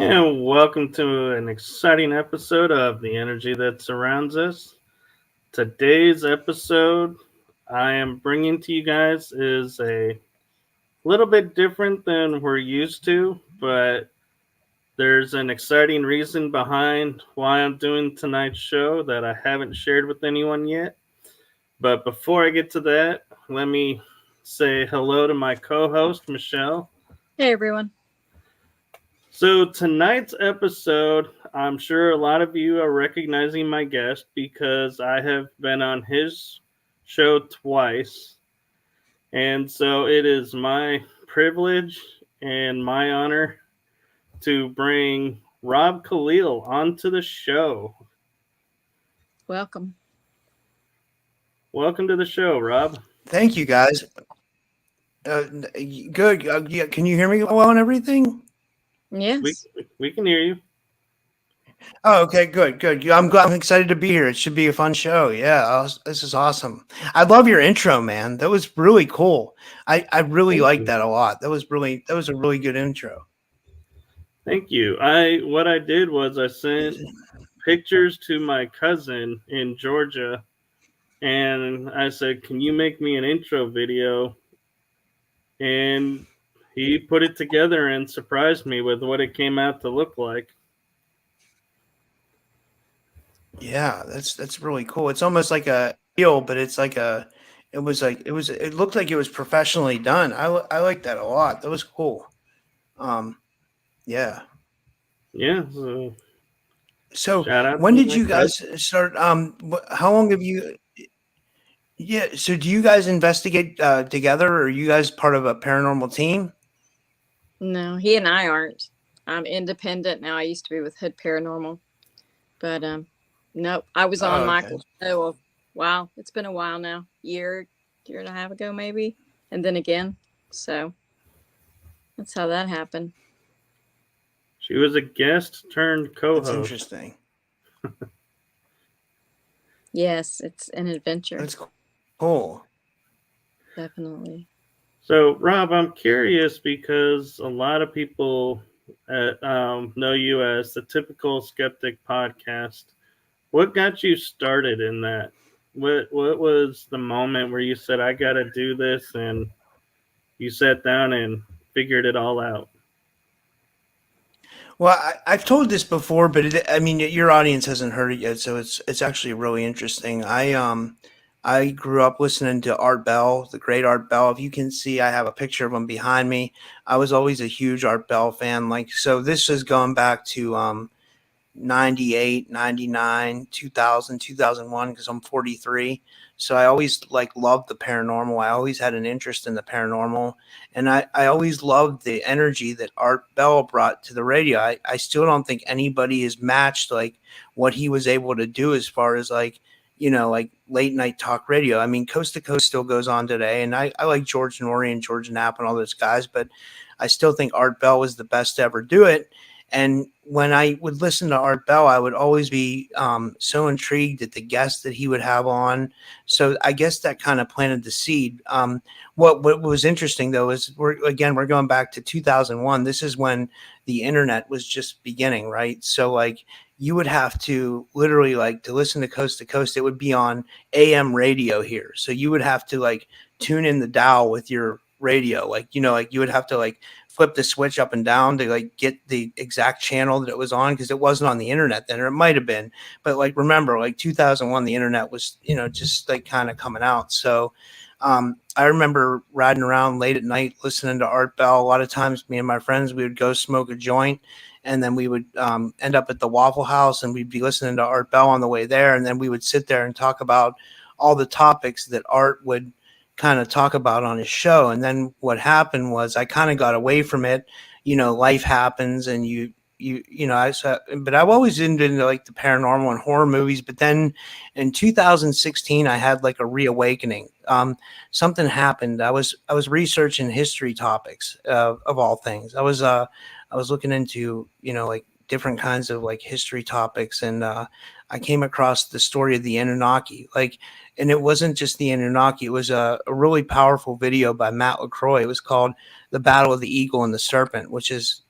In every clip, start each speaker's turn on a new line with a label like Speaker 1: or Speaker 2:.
Speaker 1: And welcome to an exciting episode of The Energy That Surrounds Us. Today's episode I am bringing to you guys is a little bit different than we're used to, but there's an exciting reason behind why I'm doing tonight's show that I haven't shared with anyone yet. But before I get to that, let me say hello to my co host, Michelle.
Speaker 2: Hey everyone.
Speaker 1: So, tonight's episode, I'm sure a lot of you are recognizing my guest because I have been on his show twice. And so, it is my privilege and my honor to bring Rob Kalil onto the show.
Speaker 2: Welcome.
Speaker 1: Welcome to the show, Rob.
Speaker 3: Thank you, guys. Good. Yeah, can you hear me well and everything?
Speaker 2: Yes.
Speaker 1: We can hear you.
Speaker 3: Oh, okay, good. Yeah, I'm excited to be here. It should be a fun show. Yeah, this is awesome. I love your intro, man. That was really cool. I really liked that a lot. That was a really good intro.
Speaker 1: Thank you. What I did was I sent pictures to my cousin in Georgia, and I said, "Can you make me an intro video?" And he put it together and surprised me with what it came out to look like.
Speaker 3: Yeah, that's really cool. It's almost like a feel, but it's like it looked like it was professionally done. I like that a lot. That was cool. Yeah.
Speaker 1: Yeah.
Speaker 3: So
Speaker 1: Shout out
Speaker 3: when
Speaker 1: to
Speaker 3: did
Speaker 1: my
Speaker 3: you guys
Speaker 1: cousin.
Speaker 3: start? How long have you? Yeah. So do you guys investigate together, or are you guys part of a paranormal team?
Speaker 2: No, he and I aren't. I'm independent now. I used to be with Hood Paranormal, but nope. I was on
Speaker 3: Oh, okay.
Speaker 2: Michael's show. Wow, it's been a while now. Year and a half ago, maybe, and then again. So that's how that happened.
Speaker 1: She was a guest turned
Speaker 3: That's
Speaker 1: co-host.
Speaker 3: interesting.
Speaker 2: Yes, it's an adventure.
Speaker 3: That's cool.
Speaker 2: Definitely.
Speaker 1: So, Rob, I'm curious because a lot of people know you as the Typical Skeptic Podcast. What got you started in that? What was the moment where you said, "I got to do this," and you sat down and figured it all out?
Speaker 3: Well, I've told this before, but I mean, your audience hasn't heard it yet, so it's actually really interesting. I grew up listening to Art Bell, the great Art Bell. If you can see, I have a picture of him behind me. I was always a huge Art Bell fan. Like, so this is going back to 98, 99, 2000, 2001, because I'm 43. So I always loved the paranormal. I always had an interest in the paranormal. And I always loved the energy that Art Bell brought to the radio. I still don't think anybody has matched like what he was able to do as far as like late night talk radio. I mean, Coast to Coast still goes on today. And I like George Norrie and George Knapp and all those guys, but I still think Art Bell was the best to ever do it. And when I would listen to Art Bell, I would always be so intrigued at the guests that he would have on. So I guess that kind of planted the seed. What was interesting though is we're going back to 2001. This is when the internet was just beginning, right? So like you would have to literally to listen to Coast, it would be on AM radio here. So you would have to tune in the dial with your radio, you would have to flip the switch up and down to get the exact channel that it was on, because it wasn't on the internet then, or it might have been, but remember 2001 the internet was just kind of coming out. So I remember riding around late at night listening to Art Bell. A lot of times me and my friends, we would go smoke a joint, and then we would end up at the Waffle House, and we'd be listening to Art Bell on the way there, and then we would sit there and talk about all the topics that Art would kind of talk about on his show. And then what happened was I kind of got away from it. Life happens, and but I've always been into the paranormal and horror movies. But then in 2016, I had a reawakening. Something happened. I was researching history topics of all things. I was looking into different kinds of history topics, and I came across the story of the Anunnaki. And it wasn't just the Anunnaki. It was a really powerful video by Matt LaCroix. It was called "The Battle of the Eagle and the Serpent," which is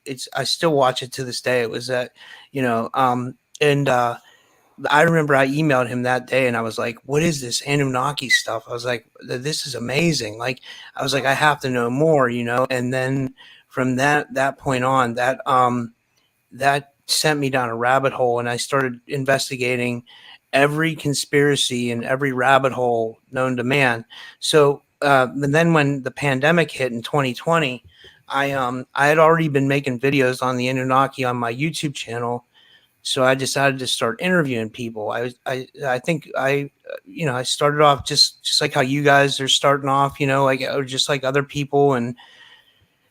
Speaker 3: it's I still watch it to this day. It was that, and I remember I emailed him that day and I was like, what is this Anunnaki stuff? I was like, this is amazing. Like, I was like, I have to know more, and then from that point on, that sent me down a rabbit hole, and I started investigating every conspiracy and every rabbit hole known to man. So, and then when the pandemic hit in 2020, I had already been making videos on the Anunnaki on my YouTube channel. So I decided to start interviewing people. I think I started off just like how you guys are starting off, like, or just like other people, and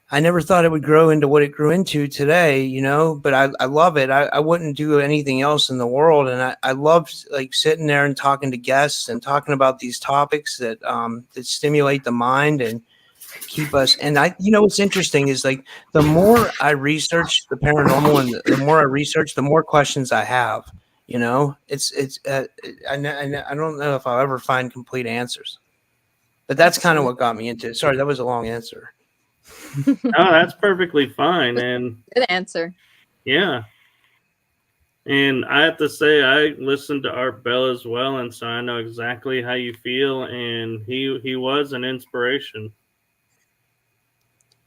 Speaker 3: I never thought it would grow into what it grew into today, but I love it. I wouldn't do anything else in the world. And I love like sitting there and talking to guests and talking about these topics that stimulate the mind and keep us. And what's interesting is like the more I research the paranormal and the more I research, the more questions I have. I don't know if I'll ever find complete answers, but that's kind of what got me into it. Sorry, that was a long answer.
Speaker 1: Oh, that's perfectly fine. And
Speaker 2: Good answer.
Speaker 1: yeah. And I have to say, I listened to Art Bell as well, and so I know exactly how you feel. And he was an inspiration.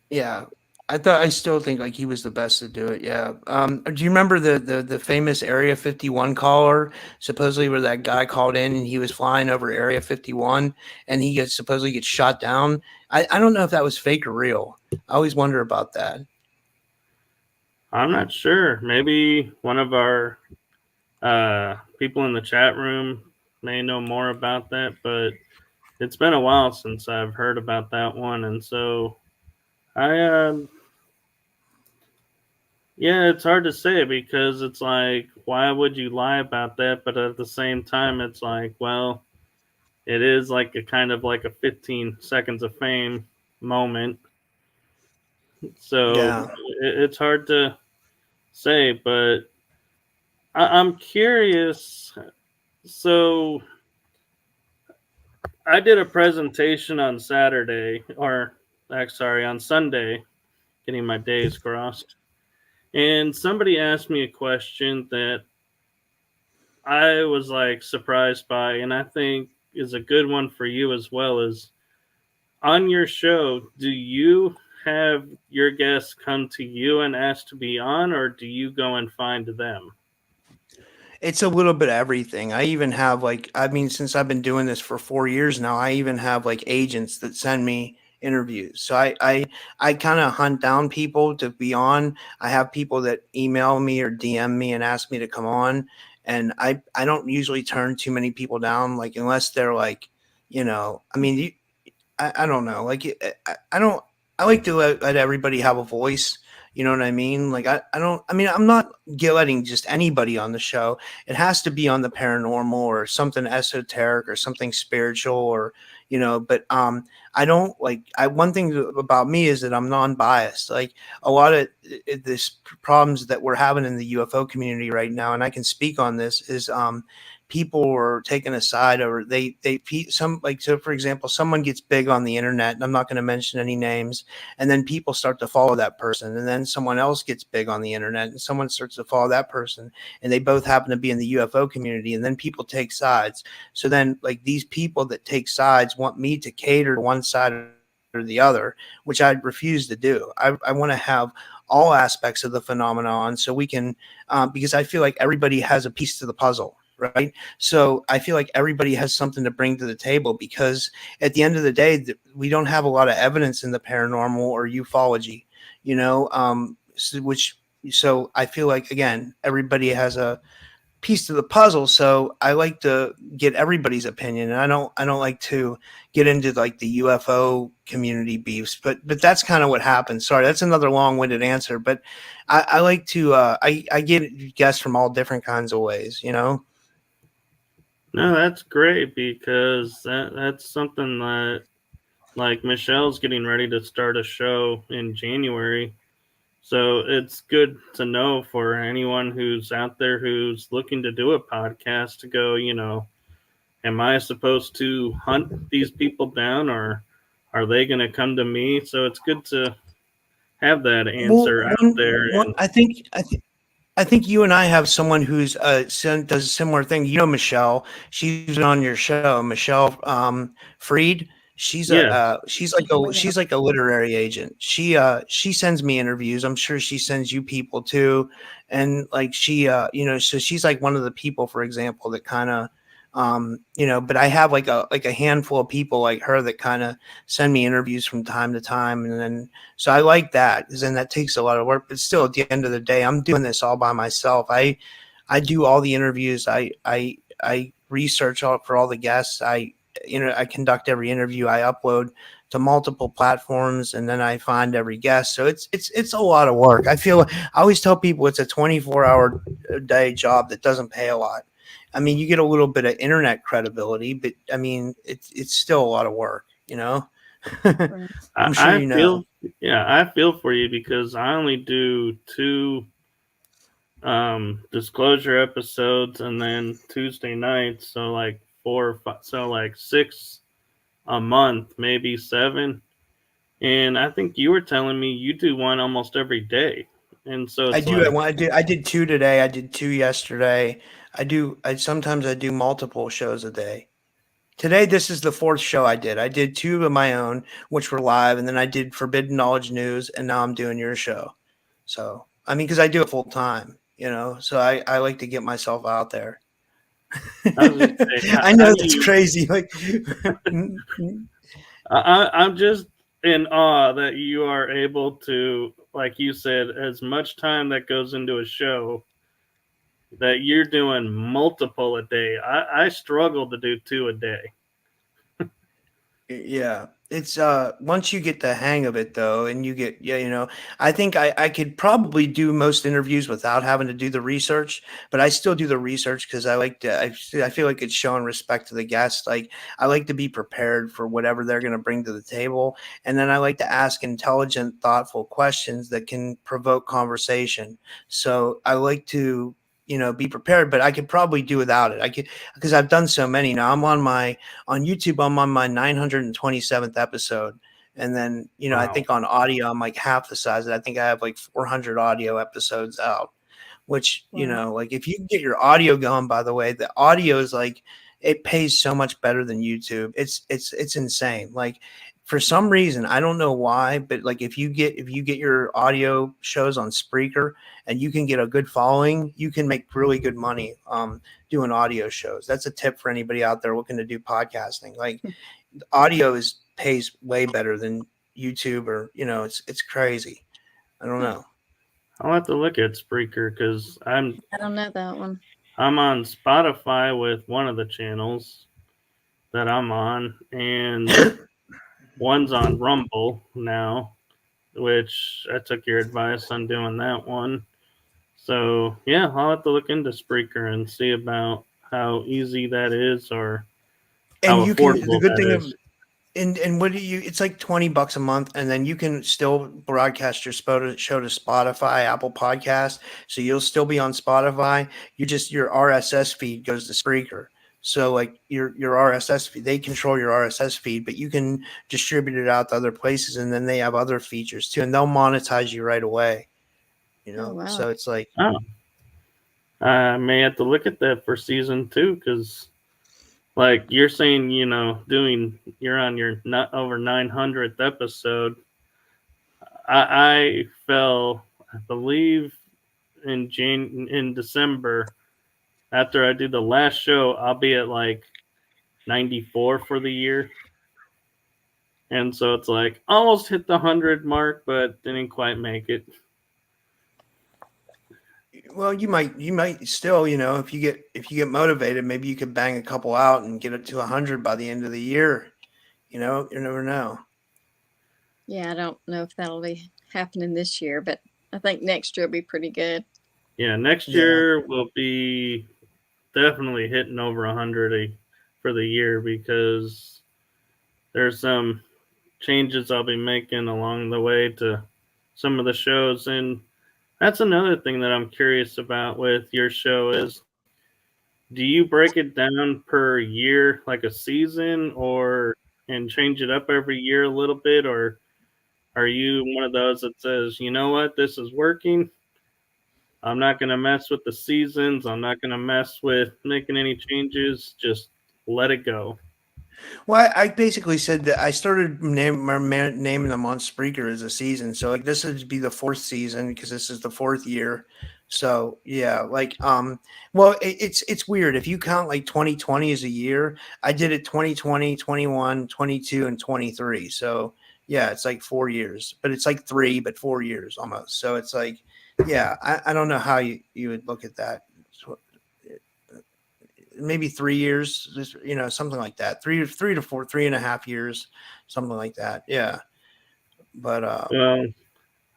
Speaker 3: Yeah, I still think like he was the best to do it. Yeah. Do you remember the famous Area 51 caller? Supposedly, where that guy called in and he was flying over Area 51 and he supposedly gets shot down. I don't know if that was fake or real. I always wonder about that.
Speaker 1: I'm not sure. Maybe one of our people in the chat room may know more about that, but it's been a while since I've heard about that one, and so yeah, it's hard to say because it's like, why would you lie about that? But at the same time, it's like, well, it is like a kind of like a 15 seconds of fame moment. So
Speaker 3: Yeah.
Speaker 1: it's hard to say, but I'm curious. So I did a presentation on Saturday, or sorry, on Sunday, getting my days crossed. And somebody asked me a question that I was like surprised by, and I think is a good one for you as well. Is on your show, do you have your guests come to you and ask to be on, or do you go and find them?
Speaker 3: It's a little bit of everything. I even have since I've been doing this for 4 years now, I even have like agents that send me interviews. So I kind of hunt down people to be on. I have people that email me or DM me and ask me to come on. And I don't usually turn too many people down, like unless they're like, I mean, I don't know. Like I don't. I like to let everybody have a voice. You know what I mean? Like I don't. I mean, I'm not letting just anybody on the show. It has to be on the paranormal or something esoteric or something spiritual or But I don't like. One thing about me is that I'm non-biased. Like a lot of this problems that we're having in the UFO community right now, and I can speak on this is people are taken aside or so for example, someone gets big on the internet, and I'm not going to mention any names, and then people start to follow that person, and then someone else gets big on the internet and someone starts to follow that person, and they both happen to be in the UFO community, and then people take sides. So then like these people that take sides want me to cater to one side or the other, which I refuse to do. I want to have all aspects of the phenomenon so we can because I feel like everybody has a piece to the puzzle, right? So I feel like everybody has something to bring to the table, because at the end of the day, we don't have a lot of evidence in the paranormal or ufology, so I feel like, again, everybody has a piece to the puzzle. So I like to get everybody's opinion, and I don't like to get into like the UFO community beefs, but that's kind of what happens. Sorry, that's another long-winded answer, but I like to I get guests from all different kinds of ways,
Speaker 1: No, that's great, because that's something that, like, Michelle's getting ready to start a show in January. So it's good to know for anyone who's out there who's looking to do a podcast to go, am I supposed to hunt these people down, or are they going to come to me? So it's good to have that answer out there. And
Speaker 3: I think you and I have someone who's does a similar thing. You know, Michelle. She's been on your show, Michelle Freed.
Speaker 1: yeah,
Speaker 3: She's like a literary agent. She sends me interviews. I'm sure she sends you people too, and like so she's like one of the people, for example, that kind of but I have like a handful of people like her that kind of send me interviews from time to time, and then so I like that because then that takes a lot of work. But still, at the end of the day, I'm doing this all by myself. I do all the interviews. I research all for all the guests. I conduct every interview. I upload to multiple platforms, and then I find every guest. So it's a lot of work. I always tell people it's a 24-hour a day job that doesn't pay a lot. I mean, you get a little bit of internet credibility, but I mean, it's still a lot of work, you know. I'm sure you know.
Speaker 1: I feel for you because I only do 2 disclosure episodes and then Tuesday nights, so like 4 or 5, so like 6 a month, maybe 7. And I think you were telling me you do one almost every day. And so it's
Speaker 3: I did 2 today. I did 2 yesterday. I sometimes I do multiple shows a day. Today, this is the 4th show I did. I did 2 of my own, which were live, and then I did Forbidden Knowledge News, and now I'm doing your show. So, I mean, because I do it full time, so I like to get myself out there. I know that's crazy. Like,
Speaker 1: I'm just in awe that you are able to, like you said, as much time that goes into a show, that you're doing multiple a day. I struggle to do 2 a day.
Speaker 3: Yeah, it's once you get the hang of it though, and you get I think I could probably do most interviews without having to do the research, but I still do the research because I like to. I feel like it's showing respect to the guest. Like I like to be prepared for whatever they're going to bring to the table, and then I like to ask intelligent, thoughtful questions that can provoke conversation. So I like to be prepared, but I could probably do without it. I could because I've done so many now. On YouTube, I'm on my 927th episode. And then,
Speaker 1: Wow.
Speaker 3: I think on audio, I'm like half the size. I think I have like 400 audio episodes out, which, like if you can get your audio going, by the way, the audio is like, it pays so much better than YouTube. It's insane. Like for some reason, I don't know why, but like if you get your audio shows on Spreaker and you can get a good following, you can make really good money doing audio shows. That's a tip for anybody out there looking to do podcasting. Like audio pays way better than YouTube, or it's crazy. I don't know.
Speaker 1: I'll have to look at Spreaker because
Speaker 2: I don't know that one.
Speaker 1: I'm on Spotify with one of the channels that I'm on, and one's on Rumble now, which I took your advice on doing that one. So yeah, I'll have to look into Spreaker and see about how easy that is, or how affordable
Speaker 3: the good thing
Speaker 1: is.
Speaker 3: And what it's like $20 a month, and then you can still broadcast your show to Spotify, Apple Podcast. So you'll still be on Spotify. Your RSS feed goes to Spreaker. So like your RSS feed, they control your RSS feed, but you can distribute it out to other places, and then they have other features too, and they'll monetize you right away.
Speaker 2: Oh, wow.
Speaker 3: So it's like,
Speaker 1: I may have to look at that for season 2 because, like you're saying, you're on your not over 900th episode. I fell, I believe, in December. After I do the last show, I'll be at like 94 for the year. And so it's like almost hit the 100 mark, but didn't quite make it.
Speaker 3: Well, you might still, if you get motivated, maybe you could bang a couple out and get it to 100 by the end of the year. You never know.
Speaker 2: Yeah, I don't know if that'll be happening this year, but I think next year will be pretty good.
Speaker 1: Yeah, next year will be definitely hitting over 100 for the year because there's some changes I'll be making along the way to some of the shows. And that's another thing that I'm curious about with your show is, do you break it down per year, like a season, and change it up every year a little bit, or Are you one of those that says, you know what, this is working? I'm not going to mess with the seasons. I'm not going to mess with making any changes. Just let it go.
Speaker 3: Well, I basically said that I started naming them on Spreaker as a season. So like this would be the fourth season because this is the fourth year. So yeah, well, it's weird if you count like 2020 as a year. I did it 2020, 21, 22, and 23. So yeah, it's like 4 years, but it's like 3, but 4 years almost. So it's like, yeah, I don't know how you would look at that. Maybe 3 years, something like that. Three to four, 3.5 years, something like that. Yeah. But
Speaker 1: Well,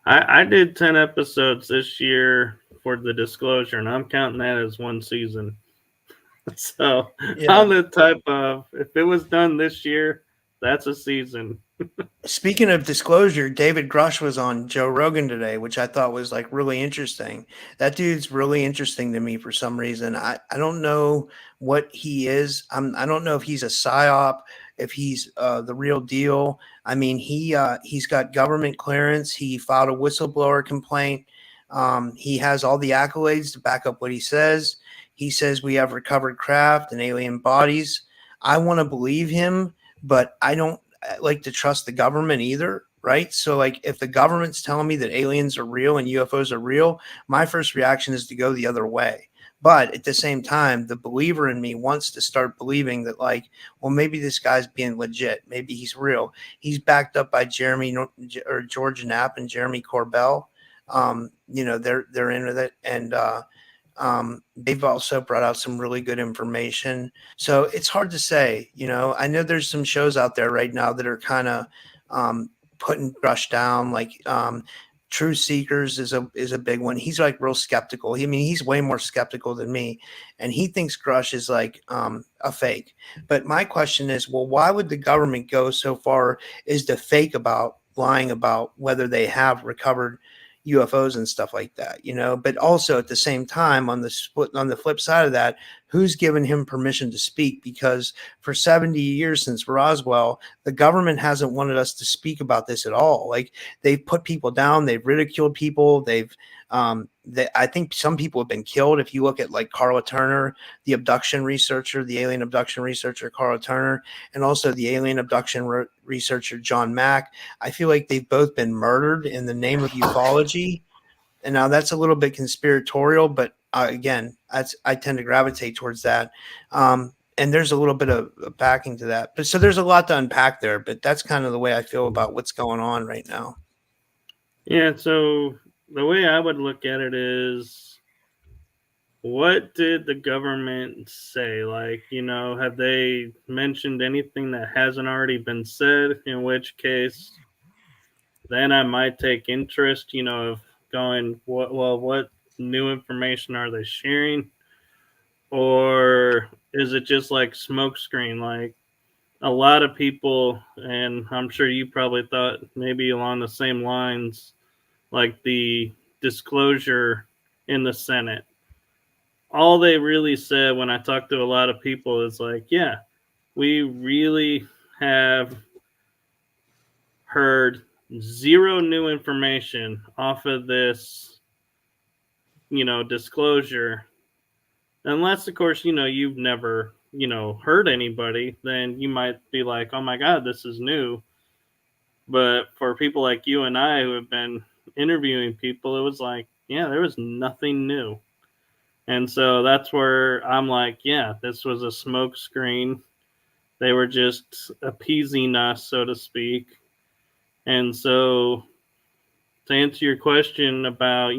Speaker 1: I did 10 episodes this year for the disclosure, and I'm counting that as one season. So
Speaker 3: yeah.
Speaker 1: I'm the type of, if it was done this year, that's a season.
Speaker 3: Speaking of disclosure, David Grush was on Joe Rogan today, which I thought was like really interesting. That dude's really interesting to me for some reason. I don't know what he is. I don't know if he's a psyop, if he's the real deal. I mean, he's got government clearance. He filed a whistleblower complaint. He has all the accolades to back up what he says. He says we have recovered craft and alien bodies. I want to believe him, but I don't like to trust the government either, right? So like if the government's telling me that aliens are real and UFOs are real, my first reaction is to go the other way. But at the same time, the believer in me wants to start believing that like, well, maybe this guy's being legit. Maybe he's real. He's backed up by George Knapp and Jeremy Corbell. They're into it. And they've also brought out some really good information. So it's hard to say, I know there's some shows out there right now that are kind of putting Grush down, like True Seekers is a big one. He's like real skeptical. He's way more skeptical than me, and he thinks Grush is like a fake. But my question is, well, why would the government go so far as to lying about whether they have recovered UFOs and stuff like that, but also at the same time on the flip side of that, who's given him permission to speak? Because for 70 years since Roswell, the government hasn't wanted us to speak about this at all. Like they've put people down, they've ridiculed people, I think some people have been killed. If you look at like Carla Turner, the alien abduction researcher, Carla Turner, and also the alien abduction researcher, John Mack, I feel like they've both been murdered in the name of ufology. And now that's a little bit conspiratorial, but again, I tend to gravitate towards that. And there's a little bit of backing to that. But so there's a lot to unpack there, but that's kind of the way I feel about what's going on right now.
Speaker 1: Yeah, so the way I would look at it is, what did the government say? Like, have they mentioned anything that hasn't already been said? In which case, then I might take interest, of going, what new information are they sharing? Or is it just like smokescreen? Like a lot of people, and I'm sure you probably thought maybe along the same lines, like the disclosure in the Senate. All they really said when I talked to a lot of people is like, yeah, we really have heard zero new information off of this, disclosure. Unless, of course, you've never, heard anybody, then you might be like, oh my God, this is new. But for people like you and I who have been interviewing people, it was like, yeah, there was nothing new. And so that's where I'm like, yeah, this was a smoke screen. They were just appeasing us, so to speak. And so to answer your question about,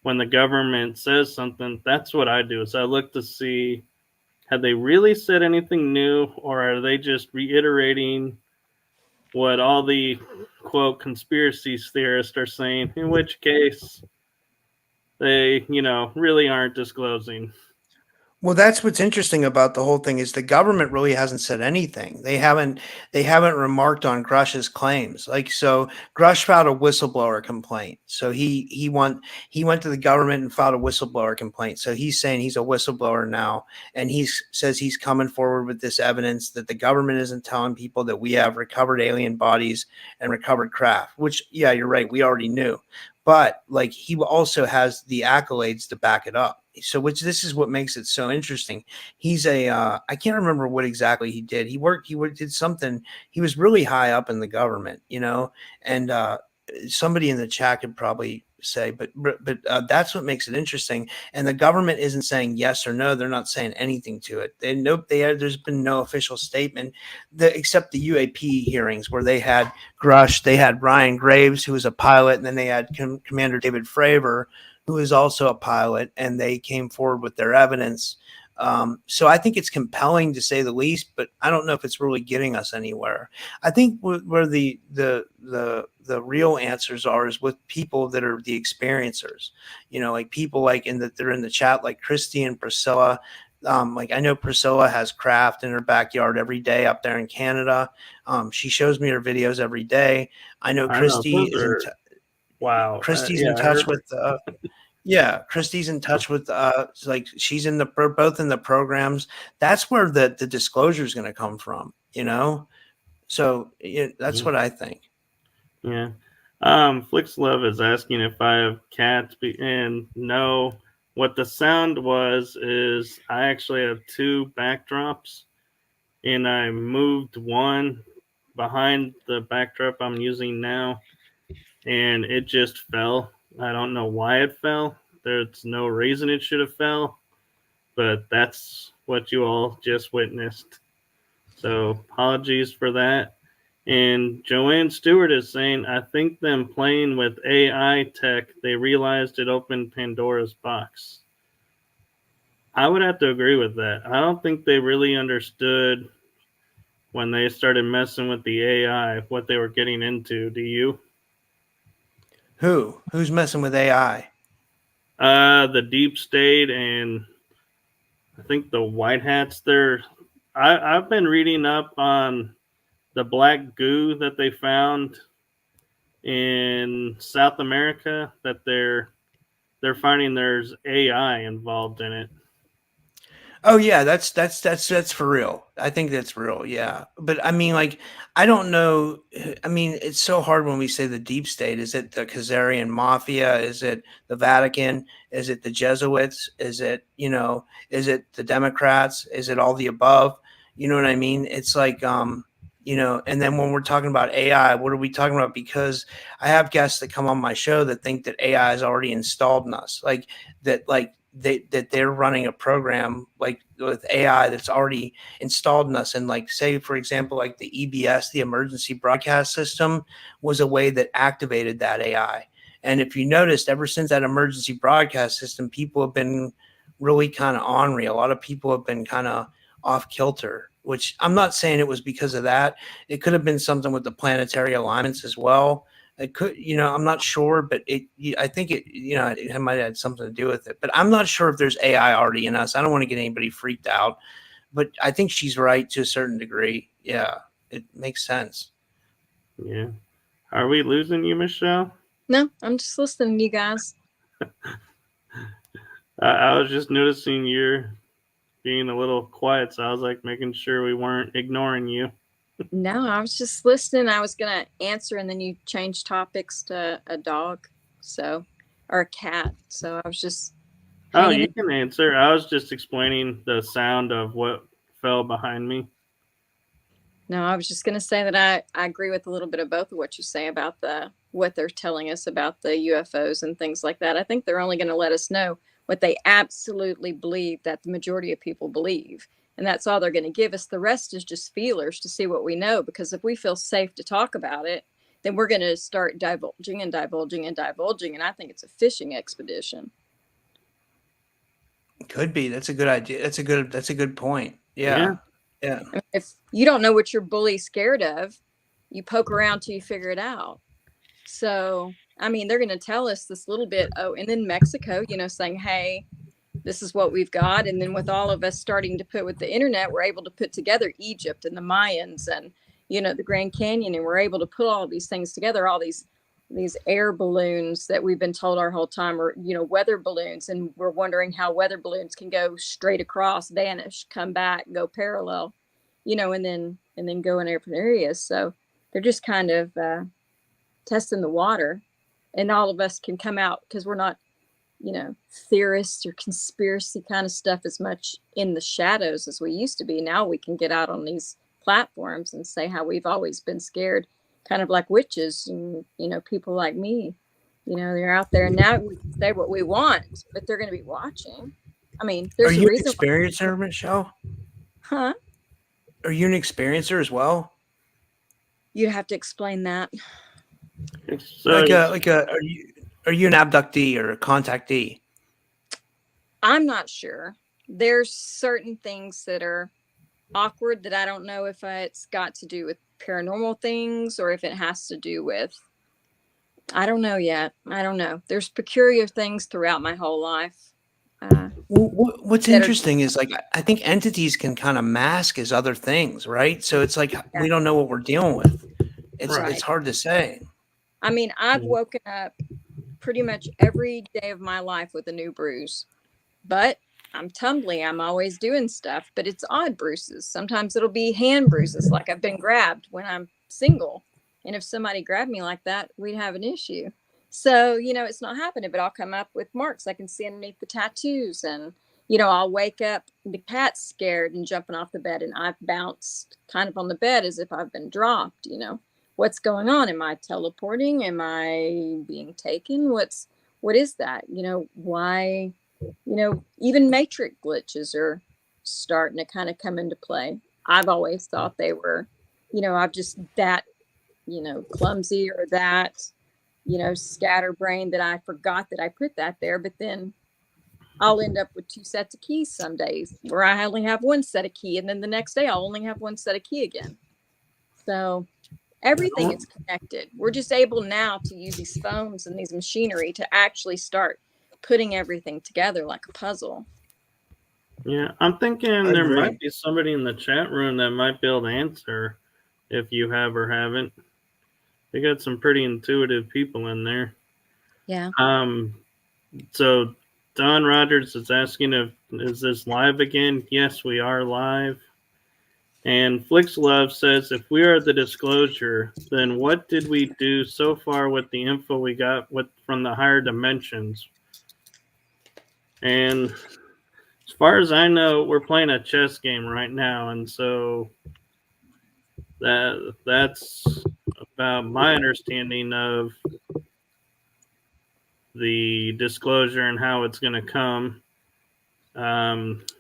Speaker 1: when the government says something, that's what I do. Is I look to see, have they really said anything new, or are they just reiterating what all the quote conspiracy theorists are saying, in which case they, really aren't disclosing.
Speaker 3: Well, that's what's interesting about the whole thing is the government really hasn't said anything. They haven't remarked on Grush's claims. Like so Grush filed a whistleblower complaint. So he went to the government and filed a whistleblower complaint. So he's saying he's a whistleblower now, and he says he's coming forward with this evidence that the government isn't telling people that we have recovered alien bodies and recovered craft, which yeah, you're right, we already knew. But like he also has the accolades to back it up. So which this is what makes it so interesting. He's a I can't remember what exactly he did. Did something. He was really high up in the government, and somebody in the chat could probably say, but that's what makes it interesting. And the government isn't saying yes or no. They're not saying anything to it. There's been no official statement except the UAP hearings where they had Grush, they had Ryan Graves, who was a pilot, and then they had Commander David Fravor, who is also a pilot, and they came forward with their evidence. So I think it's compelling to say the least, but I don't know if it's really getting us anywhere. I think where the real answers are is with people that are the experiencers, like people like they're in the chat, like Christy and Priscilla. Like I know Priscilla has craft in her backyard every day up there in Canada. She shows me her videos every day. I know Christy is
Speaker 1: wow.
Speaker 3: Christy's in touch with yeah, Christy's in touch with like she's in both in the programs. That's where the disclosure is going to come from, So that's what I think.
Speaker 1: Yeah. Flix Love is asking if I have cats, and no. What the sound was is I actually have two backdrops, and I moved one behind the backdrop I'm using now, and it just fell. I don't know why it fell. There's no reason it should have fell, but that's what you all just witnessed. So apologies for that. And Joanne Stewart is saying, I think them playing with AI tech, they realized it opened Pandora's box. I would have to agree with that. I don't think they really understood when they started messing with the AI what they were getting into. Do you?
Speaker 3: Who's messing with AI?
Speaker 1: The deep state and I think the white hats. I've been reading up on the black goo that they found in South America that they're finding there's AI involved in it.
Speaker 3: Oh yeah, that's for real. I think that's real. Yeah. But I mean, like, I don't know. I mean, it's so hard when we say the deep state. Is it the Khazarian mafia? Is it the Vatican? Is it the Jesuits? Is it, is it the Democrats? Is it all the above? You know what I mean? It's like, and then when we're talking about AI, what are we talking about? Because I have guests that come on my show that think that AI is already installed in us, like that, that they're running a program like with AI that's already installed in us. And like, say, for example, like the EBS, the emergency broadcast system, was a way that activated that AI. And if you noticed, ever since that emergency broadcast system, people have been really kind of ornery. A lot of people have been kind of off kilter, which I'm not saying it was because of that. It could have been something with the planetary alignments as well. It could, I'm not sure, but I think it might have had something to do with it. But I'm not sure if there's AI already in us. I don't want to get anybody freaked out, but I think she's right to a certain degree. Yeah, it makes sense.
Speaker 1: Yeah. Are we losing you, Michelle?
Speaker 2: No, I'm just listening to you guys.
Speaker 1: I was just noticing you're being a little quiet, so I was like making sure we weren't ignoring you.
Speaker 2: No, I was just listening. I was going to answer, and then you changed topics to a dog, or a cat. So I was just.
Speaker 1: Oh, you can answer. I was just explaining the sound of what fell behind me.
Speaker 2: No, I was just going to say that I agree with a little bit of both of what you say about what they're telling us about the UFOs and things like that. I think they're only going to let us know what they absolutely believe that the majority of people believe. And that's all they're going to give us. The rest is just feelers to see what we know. Because if we feel safe to talk about it, then we're going to start divulging and divulging and divulging. And I think it's a fishing expedition.
Speaker 3: Could be. That's a good idea. That's a good point. Yeah.
Speaker 2: I mean, if you don't know what you're bully scared of, you poke around till you figure it out. So, I mean, they're going to tell us this little bit. Oh, and then Mexico, saying, hey, this is what we've got. And then with all of us starting to put with the internet, we're able to put together Egypt and the Mayans and, the Grand Canyon. And we're able to put all of these things together, all these air balloons that we've been told our whole time are, weather balloons. And we're wondering how weather balloons can go straight across, vanish, come back, go parallel, and then go in different areas. So they're just kind of testing the water, and all of us can come out because we're not, theorists or conspiracy kind of stuff as much in the shadows as we used to be. Now we can get out on these platforms and say how we've always been scared, kind of like witches and, people like me, they're out there, and now we can say what we want, but they're going to be watching. I mean, there's
Speaker 3: Are
Speaker 2: a
Speaker 3: you an
Speaker 2: reason.
Speaker 3: experiencer, Michelle?
Speaker 2: Huh?
Speaker 3: Are you an experiencer as well?
Speaker 2: You'd have to explain that.
Speaker 1: So,
Speaker 3: Are you an abductee or a contactee?
Speaker 2: I'm not sure. There's certain things that are awkward that I don't know if it's got to do with paranormal things or if it has to do with, I don't know yet. I don't know. There's peculiar things throughout my whole life.
Speaker 3: What's interesting is, like, I think entities can kind of mask as other things, right? So it's like we don't know what we're dealing with. It's hard to say.
Speaker 2: I mean, I've woken up pretty much every day of my life with a new bruise, but I'm tumbling. I'm always doing stuff, but it's odd bruises. Sometimes it'll be hand bruises, like I've been grabbed when I'm single. And if somebody grabbed me like that, we'd have an issue. So, it's not happening, but I'll come up with marks I can see underneath the tattoos. And, I'll wake up, the cat's scared and jumping off the bed, and I've bounced kind of on the bed as if I've been dropped. What's going on? Am I teleporting? Am I being taken? What is that? Why, even matrix glitches are starting to kind of come into play. I've always thought they were, I'm just that, clumsy or that, scatterbrained that I forgot that I put that there. But then I'll end up with 2 sets of keys some days where I only have 1 set of key. And then the next day I'll only have 1 set of key again. So everything is connected. We're just able now to use these phones and these machinery to actually start putting everything together like a puzzle.
Speaker 1: Yeah, I'm thinking there might be somebody in the chat room that might be able to answer if you have or haven't. They got some pretty intuitive people in there.
Speaker 2: Yeah.
Speaker 1: So Don Rogers is asking is this live again? Yes, we are live. And Flixlove says, if we are the disclosure, then what did we do so far with the info we got from the higher dimensions? And as far as I know, we're playing a chess game right now. And so that's about my understanding of the disclosure and how it's going to come.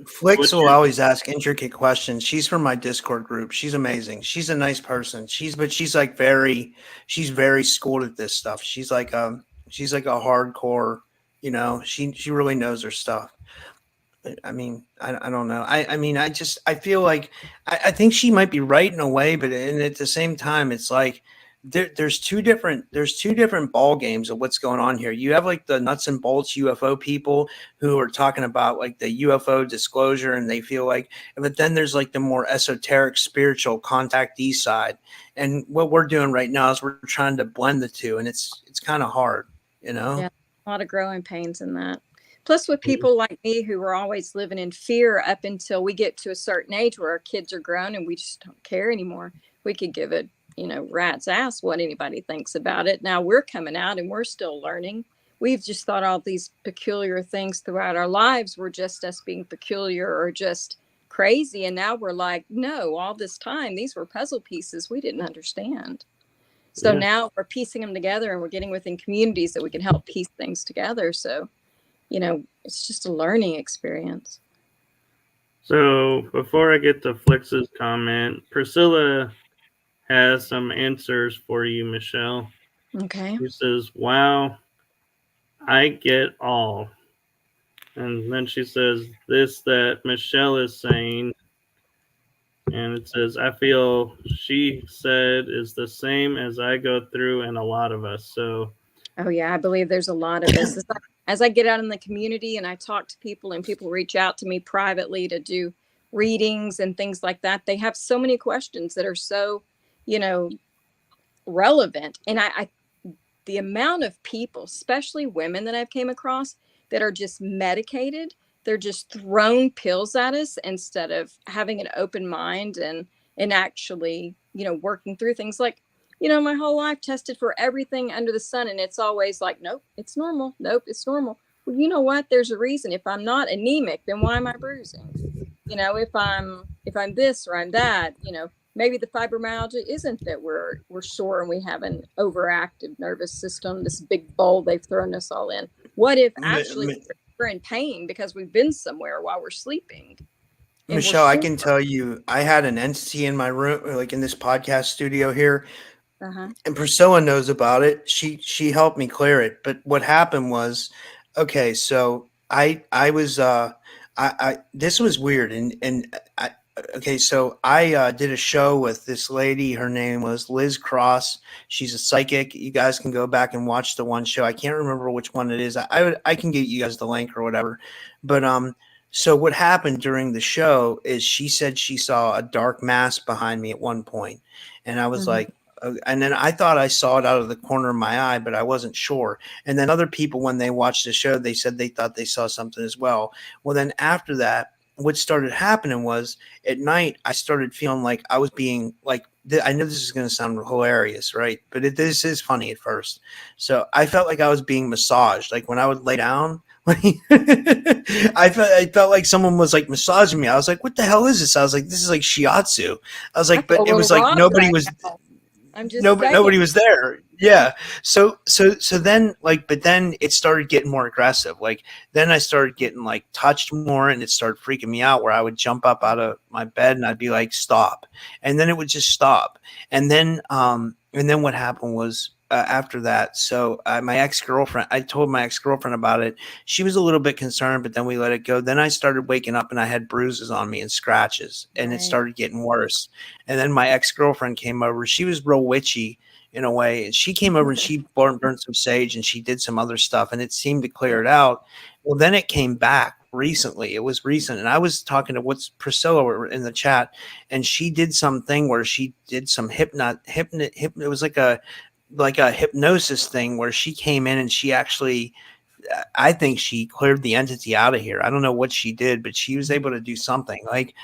Speaker 3: Flix will always ask intricate questions. She's from my Discord group. She's amazing. She's a nice person. She's very schooled at this stuff. She's like a hardcore, she really knows her stuff. I mean, I don't know. I feel like I think she might be right in a way, but at the same time, it's like there's two different ball games of what's going on here. You have like the nuts and bolts UFO people who are talking about like the UFO disclosure, and they feel like, but then there's like the more esoteric spiritual contactee side. And what we're doing right now is we're trying to blend the two, and it's kind of hard,
Speaker 2: Yeah, a lot of growing pains in that. Plus, with people like me who are always living in fear up until we get to a certain age where our kids are grown and we just don't care anymore, we could give it, rat's ass what anybody thinks about it. Now we're coming out and we're still learning. We've just thought all these peculiar things throughout our lives were just us being peculiar or just crazy. And now we're like, no, all this time, these were puzzle pieces we didn't understand. So now we're piecing them together and we're getting within communities that we can help piece things together. So, it's just a learning experience.
Speaker 1: So before I get to Flix's comment, Priscilla has some answers for you, Michelle.
Speaker 2: Okay.
Speaker 1: She says, wow, I get all. And then she says this that Michelle is saying, and it says, I feel she said is the same as I go through and a lot of us. So,
Speaker 2: oh yeah, I believe there's a lot of us. It's like as I get out in the community and I talk to people and people reach out to me privately to do readings and things like that, they have so many questions that are so, you know, relevant. And I the amount of people, especially women that I've came across that are just medicated, they're just thrown pills at us instead of having an open mind and actually, you know, working through things. Like, you know, my whole life tested for everything under the sun, and it's always like, nope, it's normal. Nope, it's normal. Well, you know what? There's a reason. If I'm not anemic, then why am I bruising? You know, if I'm this or I'm that, you know, maybe the fibromyalgia isn't that we're sore and we have an overactive nervous system, this big bowl they've thrown us all in. What if actually we're in pain because we've been somewhere while we're sleeping?
Speaker 3: Michelle, I can tell you, I had an entity in my room, like in this podcast studio here, and Priscilla knows about it. She helped me clear it. But what happened was, okay, so I was this was weird, okay, so I did a show with this lady. Her name was Liz Cross. She's a psychic. You guys can go back and watch the one show. I can't remember which one it is. I can get you guys the link or whatever. But so what happened during the show is she said she saw a dark mass behind me at one point, and I was like, and then I thought I saw it out of the corner of my eye, but I wasn't sure. And then other people, when they watched the show, they said they thought they saw something as well. Well, then after that, what started happening was at night, I started feeling like I was being like, I know this is going to sound hilarious, right? But this is funny at first. So I felt like I was being massaged. Like when I would lay down, I felt like someone was like massaging me. I was like, what the hell is this? I was like, this is like shiatsu. I was like, but it was like nobody was.
Speaker 2: I'm just
Speaker 3: nobody was there. Yeah. So then but then it started getting more aggressive. Like then I started getting like touched more, and it started freaking me out where I would jump up out of my bed and I'd be like, stop. And then it would just stop. And then what happened was, after that, so my ex-girlfriend, I told my ex-girlfriend about it. She was a little bit concerned, but then we let it go. Then I started waking up and I had bruises on me and scratches, and it started getting worse. And then my ex-girlfriend came over. She was real witchy in a way, and she came over and she burnt some sage and she did some other stuff, and it seemed to clear it out. Well, then it came back recently. It was recent, and I was talking to Priscilla in the chat, and she did something where she did some it was like a hypnosis thing where she came in and she actually, I think she cleared the entity out of here. I don't know what she did, but she was able to do something like,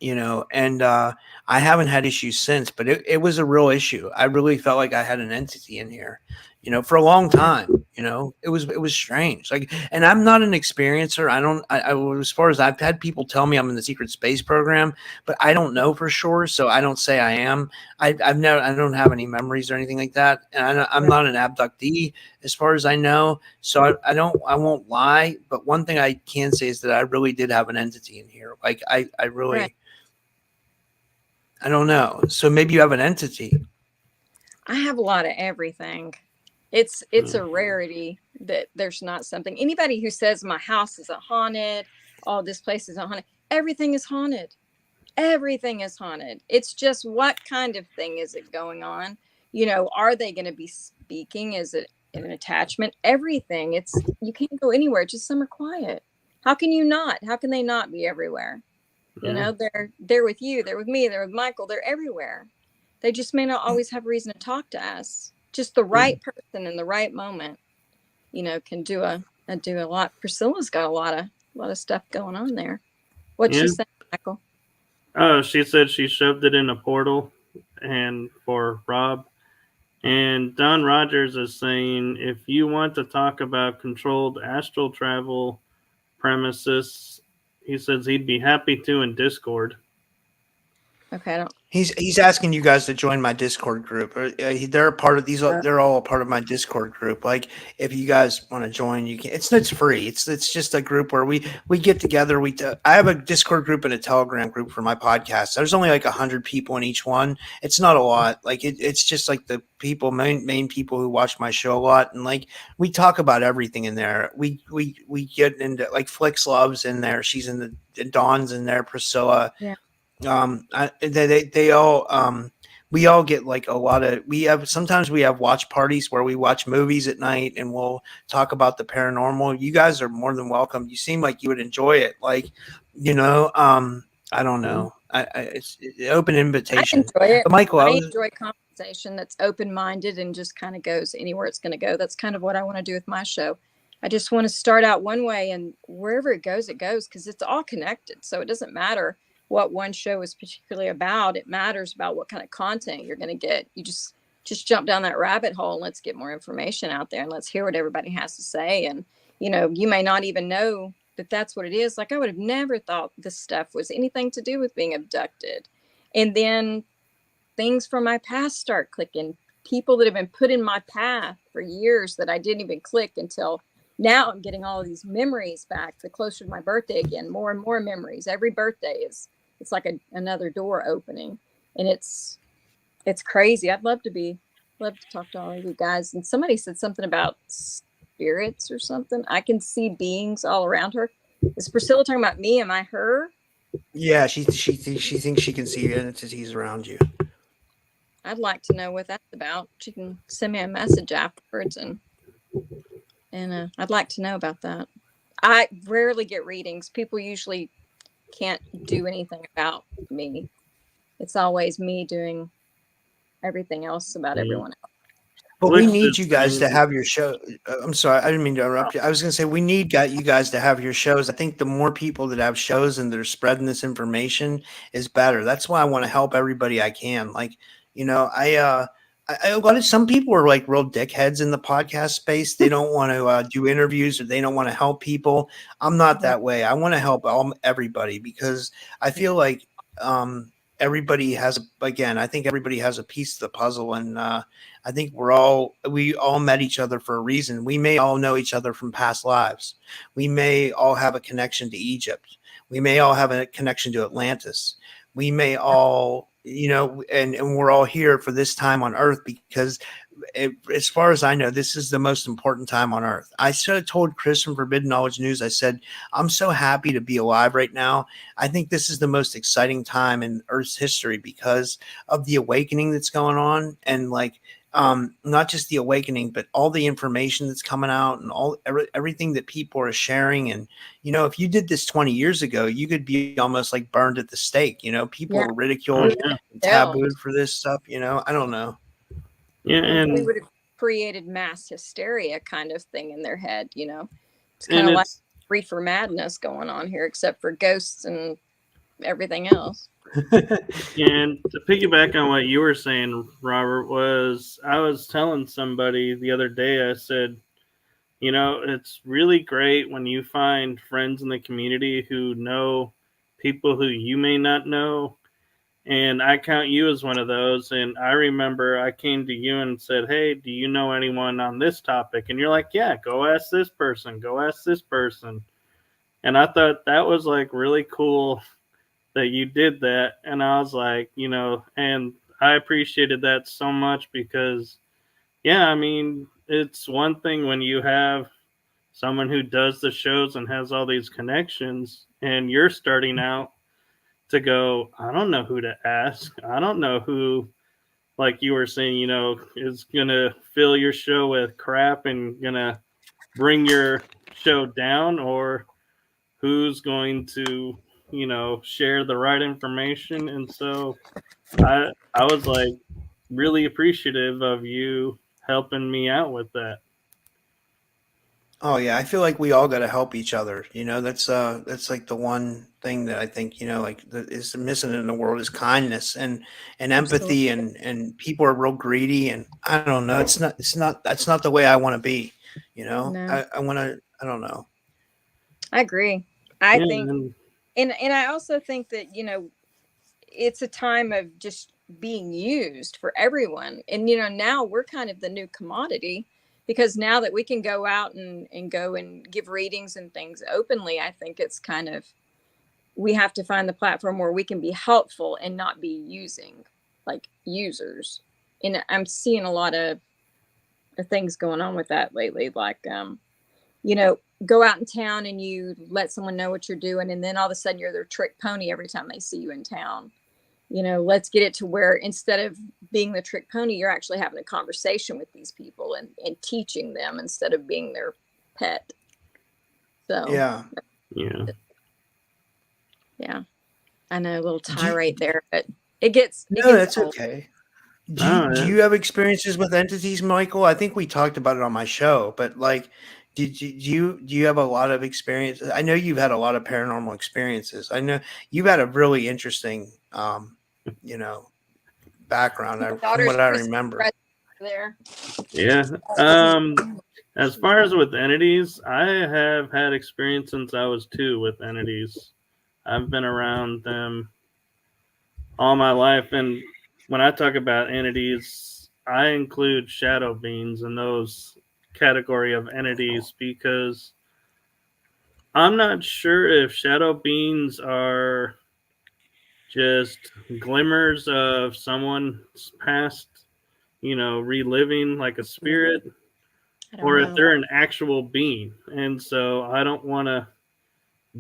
Speaker 3: you know, and I haven't had issues since, but it was a real issue. I really felt like I had an entity in here, you know, for a long time. You know, it was strange. Like, and I'm not an experiencer. As far as I've had people tell me I'm in the secret space program, but I don't know for sure. So I don't say I am. I don't have any memories or anything like that. And I'm not an abductee as far as I know. So I won't lie. But one thing I can say is that I really did have an entity in here. Like I really, I don't know. So maybe you have an entity.
Speaker 2: I have a lot of everything. It's a rarity that there's not something. Anybody who says my house isn't haunted, oh, this place isn't haunted, everything is haunted. Everything is haunted. It's just what kind of thing is it going on? You know, are they going to be speaking? Is it an attachment? Everything. You can't go anywhere. Just some are quiet. How can you not? How can they not be everywhere? You know, they're with you. They're with me. They're with Michael. They're everywhere. They just may not always have a reason to talk to us. Just the right person in the right moment, you know, can do a lot. Priscilla's got a lot of stuff going on there. What'd she say, Michael?
Speaker 1: Oh, she said she shoved it in a portal, and for Rob. And Don Rogers is saying, if you want to talk about controlled astral travel premises, he says he'd be happy to in Discord.
Speaker 2: Okay,
Speaker 3: He's asking you guys to join my Discord group. They're a part of these. They're all a part of my Discord group. Like, if you guys want to join, you can. It's free. It's just a group where we get together. I have a Discord group and a Telegram group for my podcast. There's only like 100 people in each one. It's not a lot. Like it's just like the people, main people who watch my show a lot, and like we talk about everything in there. We get into like Flix Love's in there. She's in the Dawn's in there. Priscilla.
Speaker 2: Yeah.
Speaker 3: They all we all get like a lot of, sometimes we have watch parties where we watch movies at night and we'll talk about the paranormal. You guys are more than welcome. You seem like you would enjoy it. Like, I don't know. It's open
Speaker 2: I
Speaker 3: invitation.
Speaker 2: enjoy it.
Speaker 3: But Michael,
Speaker 2: I enjoy conversation that's open-minded and just kind of goes anywhere it's going to go. That's kind of what I want to do with my show. I just want to start out one way, and wherever it goes, because it's all connected. So it doesn't matter what one show is particularly about. It matters about what kind of content you're going to get. You just jump down that rabbit hole and let's get more information out there and let's hear what everybody has to say. And, you may not even know that that's what it is. Like, I would have never thought this stuff was anything to do with being abducted. And then things from my past start clicking. People that have been put in my path for years that I didn't even click until now. I'm getting all of these memories back. The closer to my birthday again, more and more memories. Every birthday it's like another door opening, and it's crazy. I'd love to talk to all of you guys. And somebody said something about spirits or something. I can see beings all around her. Is Priscilla talking about me? Am I her?
Speaker 3: yeah, she thinks she can see entities around you.
Speaker 2: I'd like to know what that's about. She can send me a message afterwards, and I'd like to know about that. I rarely get readings. People usually can't do anything about me. It's always me doing everything else about everyone else.
Speaker 3: But we need you guys to have your show. I'm sorry, I didn't mean to interrupt you. I was going to say we need you guys to have your shows. I think the more people that have shows and they're spreading this information is better. That's why I want to help everybody I can. Like, some people are like real dickheads in the podcast space. They don't want to do interviews, or they don't want to help people. I'm not that way. I want to help everybody, because I feel like everybody has, I think everybody has a piece of the puzzle. And I think we all met each other for a reason. We may all know each other from past lives. We may all have a connection to Egypt. We may all have a connection to Atlantis. We may all, and we're all here for this time on Earth, because as far as I know, this is the most important time on Earth. I sort of told Chris from Forbidden Knowledge News, I said, I'm so happy to be alive right now. I think this is the most exciting time in Earth's history because of the awakening that's going on. And not just the awakening, but all the information that's coming out and everything that people are sharing. And, if you did this 20 years ago, you could be almost like burned at the stake. People were ridiculed and tabooed for this stuff. I don't know.
Speaker 1: Yeah, and
Speaker 2: we would have created mass hysteria kind of thing in their head. It's kind of like reefer madness going on here, except for ghosts and everything else.
Speaker 1: And to piggyback on what you were saying, Robert, I was telling somebody the other day, I said, it's really great when you find friends in the community who know people who you may not know. And I count you as one of those. And I remember I came to you and said, hey, do you know anyone on this topic? And you're like, yeah, go ask this person. Go ask this person. And I thought that was really cool that you did that. And I was like, and I appreciated that so much because, it's one thing when you have someone who does the shows and has all these connections and you're starting out to go, I don't know who to ask. I don't know who, like you were saying, is going to fill your show with crap and going to bring your show down, or who's going to, share the right information. And so I was really appreciative of you helping me out with that.
Speaker 3: Oh yeah, I feel like we all got to help each other. That's like the one thing that I think is missing in the world is kindness and empathy, and people are real greedy, and I don't know. That's not the way I want to be.
Speaker 2: No.
Speaker 3: I want to. I don't know.
Speaker 2: I agree. I think, and I also think that it's a time of just being used for everyone, and now we're kind of the new commodity. Because now that we can go out and go and give readings and things openly, I think it's kind of, we have to find the platform where we can be helpful and not be users. And I'm seeing a lot of things going on with that lately. Go out in town and you let someone know what you're doing, and then all of a sudden you're their trick pony every time they see you in town. let's get it to where instead of being the trick pony, you're actually having a conversation with these people and teaching them instead of being their pet. So
Speaker 3: Yeah.
Speaker 2: I know, a little tirade there, but it gets
Speaker 3: that's
Speaker 2: old.
Speaker 3: okay. Do you have experiences with entities, Michael? I think we talked about it on my show, but like, do you have a lot of experience? I know you've had a lot of paranormal experiences. I know you've had a really interesting, background from what I remember.
Speaker 2: There.
Speaker 1: Yeah. As far as with entities, I have had experience since I was 2 with entities. I've been around them all my life, and when I talk about entities, I include shadow beings in those category of entities because I'm not sure if shadow beings are just glimmers of someone's past, reliving like a spirit, or if they're an actual being. And so I don't want to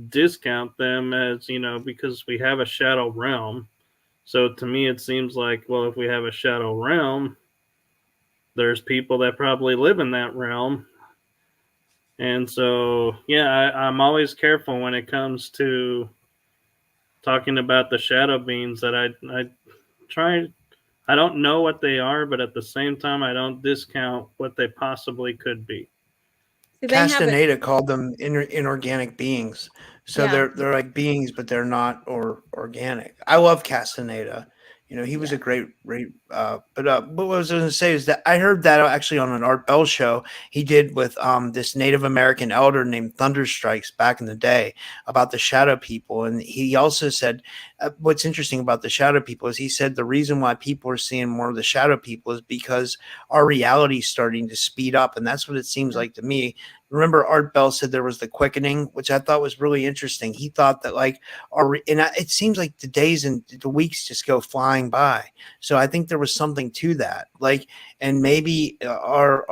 Speaker 1: discount them as, because we have a shadow realm. So to me, it seems like, well, if we have a shadow realm, there's people that probably live in that realm. And so, I'm always careful when it comes to talking about the shadow beings that I try. I don't know what they are, but at the same time, I don't discount what they possibly could be.
Speaker 3: Castaneda called them inorganic beings. So they're like beings, but they're not organic. I love Castaneda. He was a great. But what I was going to say is that I heard that actually on an Art Bell show he did with this Native American elder named Thunderstrikes back in the day about the shadow people, and he also said what's interesting about the shadow people is he said the reason why people are seeing more of the shadow people is because our reality is starting to speed up, and that's what it seems like to me. Remember, Art Bell said there was the quickening, which I thought was really interesting. He thought that it seems like the days and the weeks just go flying by. So I think there was something to that. And maybe our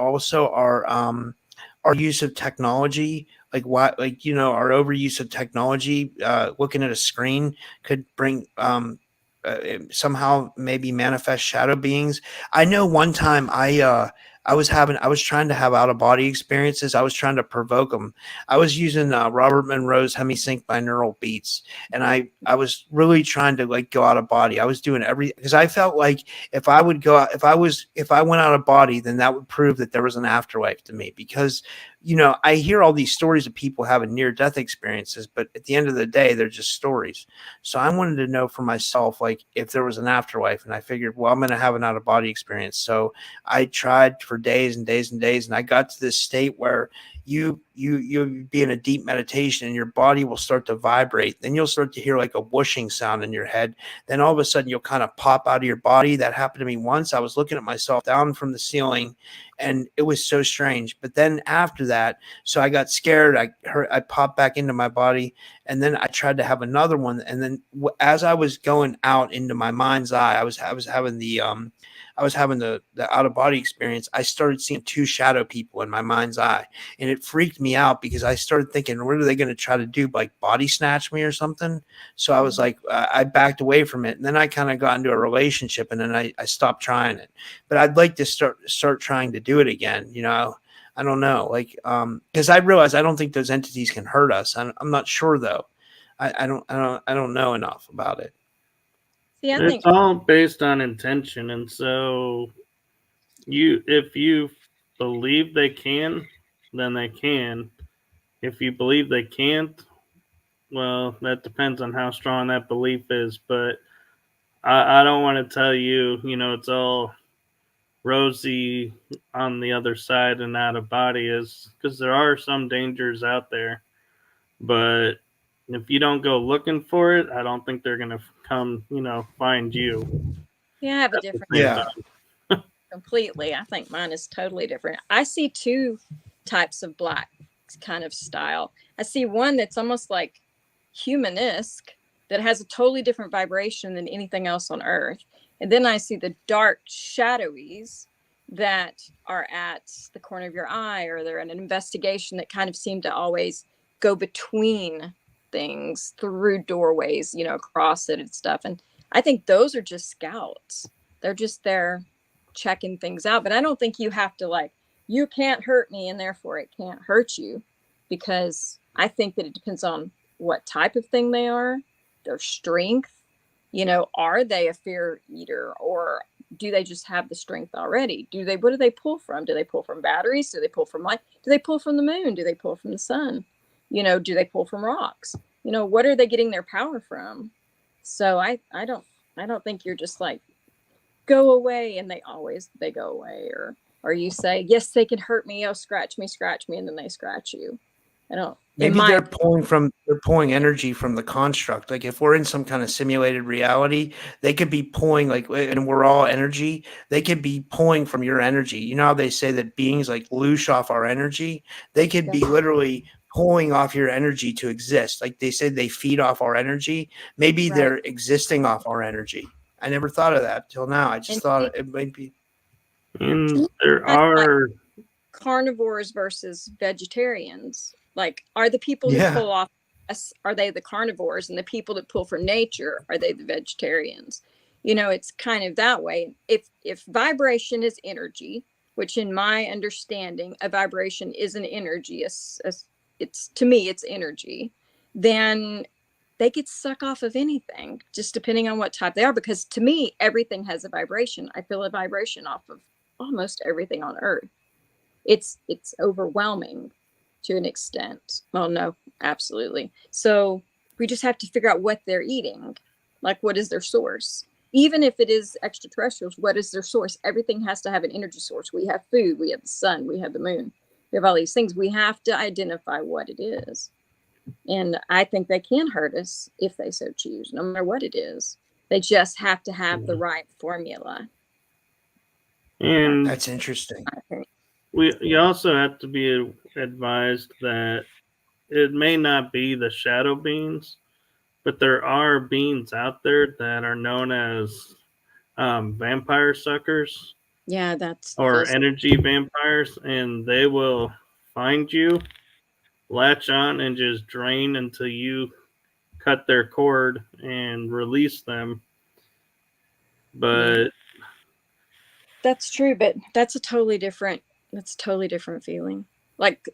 Speaker 3: use of technology, our overuse of technology, looking at a screen could bring somehow maybe manifest shadow beings. I know one time I was trying to have out of body experiences. I was trying to provoke them. I was using Robert Monroe's Hemisync binaural beats, and I was really trying to go out of body. I was doing because I felt like if I went out of body, then that would prove that there was an afterlife to me. Because I hear all these stories of people having near death experiences, but at the end of the day, they're just stories. So I wanted to know for myself, if there was an afterlife, and I figured, well, I'm going to have an out of body experience. So I tried for days and days and days, and I got to this state where you be in a deep meditation and your body will start to vibrate. Then you'll start to hear like a whooshing sound in your head. Then all of a sudden you'll kind of pop out of your body. That happened to me once. I was looking at myself down from the ceiling, and it was so strange. But then after that, so I got scared. I popped back into my body, and then I tried to have another one. And then as I was going out into my mind's eye, I was having the out of body experience. I started seeing 2 shadow people in my mind's eye, and it freaked me out because I started thinking, what are they going to try to do? Like body snatch me or something? So I was like, I backed away from it, and then I kind of got into a relationship, and then I stopped trying it. But I'd like to start trying to do it again. I don't know, because I realized I don't think those entities can hurt us. I'm not sure though. I don't know enough about it.
Speaker 2: See, I
Speaker 1: it's
Speaker 2: think
Speaker 1: all based on intention, and so if you believe they can, then they can. If you believe they can't, well, that depends on how strong that belief is. But I don't want to tell you, it's all rosy on the other side and out of body, is because there are some dangers out there. But if you don't go looking for it, I don't think they're going to come, find you.
Speaker 2: I have a different completely. I think mine is totally different. I see 2 types of black kind of style. I see one that's almost like humanesque, that has a totally different vibration than anything else on earth. And then I see the dark shadowies that are at the corner of your eye, or they're in an investigation, that kind of seem to always go between things, through doorways, across it and stuff. And I think those are just scouts. They're just there checking things out. But I don't think you have to like, you can't hurt me and therefore it can't hurt you, because I think that it depends on what type of thing they are, their strength. You know, are they a fear eater, or do they just have the strength already? What do they pull from? Do they pull from batteries? Do they pull from light? Do they pull from the moon? Do they pull from the sun? You know, do they pull from rocks? You know, what are they getting their power from? So I don't think you're just like, go away, and they go away, or you say, yes, they can hurt me, oh, scratch me, and then they scratch you. I don't.
Speaker 3: Maybe they're pulling energy from the construct. Like if we're in some kind of simulated reality, they could be pulling like, and we're all energy. They could be pulling from your energy. You know how they say that beings like loosh off our energy? They could be literally pulling off your energy to exist. Like they said, they feed off our energy. Maybe they're existing off our energy. I never thought of that till now. I just thought it might be.
Speaker 1: And there are
Speaker 2: carnivores versus vegetarians. Like, are the people who pull off, are they the carnivores, and the people that pull from nature, are they the vegetarians? You know, it's kind of that way. If vibration is energy, which in my understanding, a vibration is an energy, it's to me, it's energy, then they could suck off of anything, just depending on what type they are. Because to me, everything has a vibration. I feel a vibration off of almost everything on Earth. It's overwhelming to an extent. Well, no, absolutely. So we just have to figure out what they're eating. Like, what is their source? Even if it is extraterrestrials, what is their source? Everything has to have an energy source. We have food, we have the sun, we have the moon, we have all these things. We have to identify what it is. And I think they can hurt us if they so choose, no matter what it is. They just have to have the right formula.
Speaker 1: And
Speaker 3: that's interesting.
Speaker 1: You also have to be advised that it may not be the shadow beings, but there are beings out there that are known as vampire suckers.
Speaker 2: Yeah,
Speaker 1: or energy vampires, and they will find you, latch on, and just drain until you cut their cord and release them. But
Speaker 2: that's true, but that's a totally different feeling. Like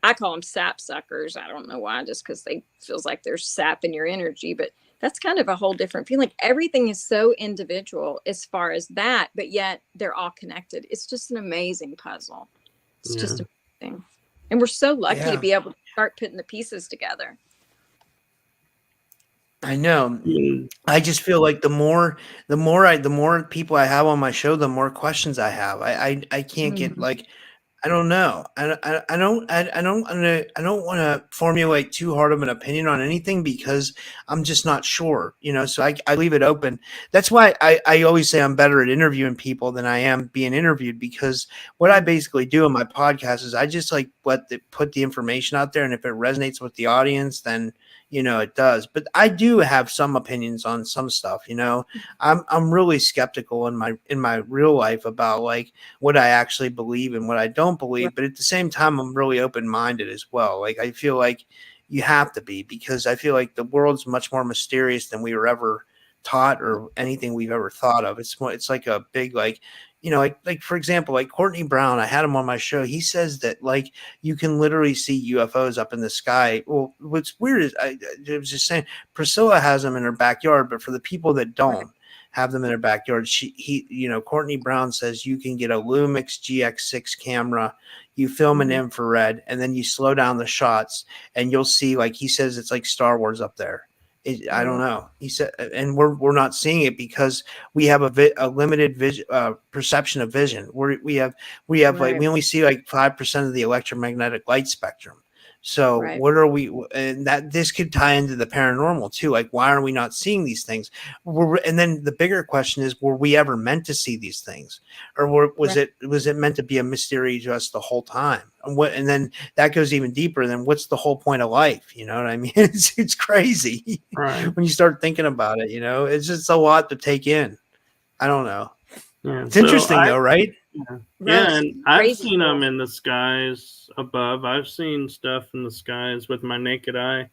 Speaker 2: I call them sap suckers. I don't know why, just because they feels like there's sap in your energy, but that's kind of a whole different feeling. Everything is so individual as far as that, but yet they're all connected. It's just an amazing puzzle. It's just amazing. And we're so lucky to be able to start putting the pieces together.
Speaker 3: I know. I just feel like the more people I have on my show, the more questions I have. I can't get like, I don't know. I don't want to formulate too hard of an opinion on anything because I'm just not sure, you know, so I leave it open. That's why I always say I'm better at interviewing people than I am being interviewed, because what I basically do in my podcast is I just like put the information out there. And if it resonates with the audience, then, you know, it does. But I do have some opinions on some stuff, you know. I'm really skeptical in my real life about like what I actually believe and what I don't believe. But at the same time, I'm really open-minded as well. Like I feel like you have to be, because I feel like the world's much more mysterious than we were ever taught or anything we've ever thought of. It's like a big, like, you know, like for example, like Courtney Brown, I had him on my show. He says that like you can literally see UFOs up in the sky. Well, what's weird is I was just saying Priscilla has them in her backyard, but for the people that don't have them in their backyard, Courtney Brown says you can get a Lumix GX6 camera, you film an infrared, and then you slow down the shots, and you'll see, like he says, it's like Star Wars up there. I don't know. He said, and we're not seeing it because we have a limited perception of vision. We have like we only see like 5% of the electromagnetic light spectrum. So what are we? And that this could tie into the paranormal too. Like, why are we not seeing these things? And then the bigger question is, were we ever meant to see these things, or was it meant to be a mystery to us the whole time? And then that goes even deeper. Then what's the whole point of life? You know what I mean? It's crazy when you start thinking about it. You know, it's just a lot to take in. I don't know. Yeah, it's interesting though, right?
Speaker 1: Yeah, and I've seen them in the skies above. I've seen stuff in the skies with my naked eye.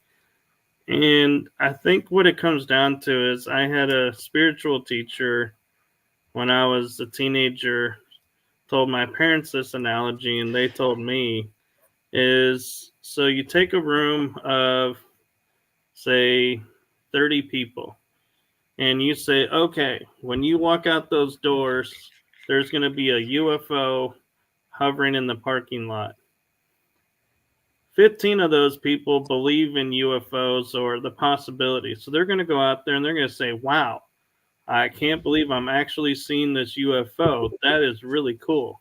Speaker 1: And I think what it comes down to is I had a spiritual teacher when I was a teenager, told my parents this analogy, and they told me is so you take a room of, say, 30 people, and you say, okay, when you walk out those doors, there's going to be a UFO hovering in the parking lot. 15 of those people believe in UFOs or the possibility. So they're going to go out there and they're going to say, wow, I can't believe I'm actually seeing this UFO. That is really cool.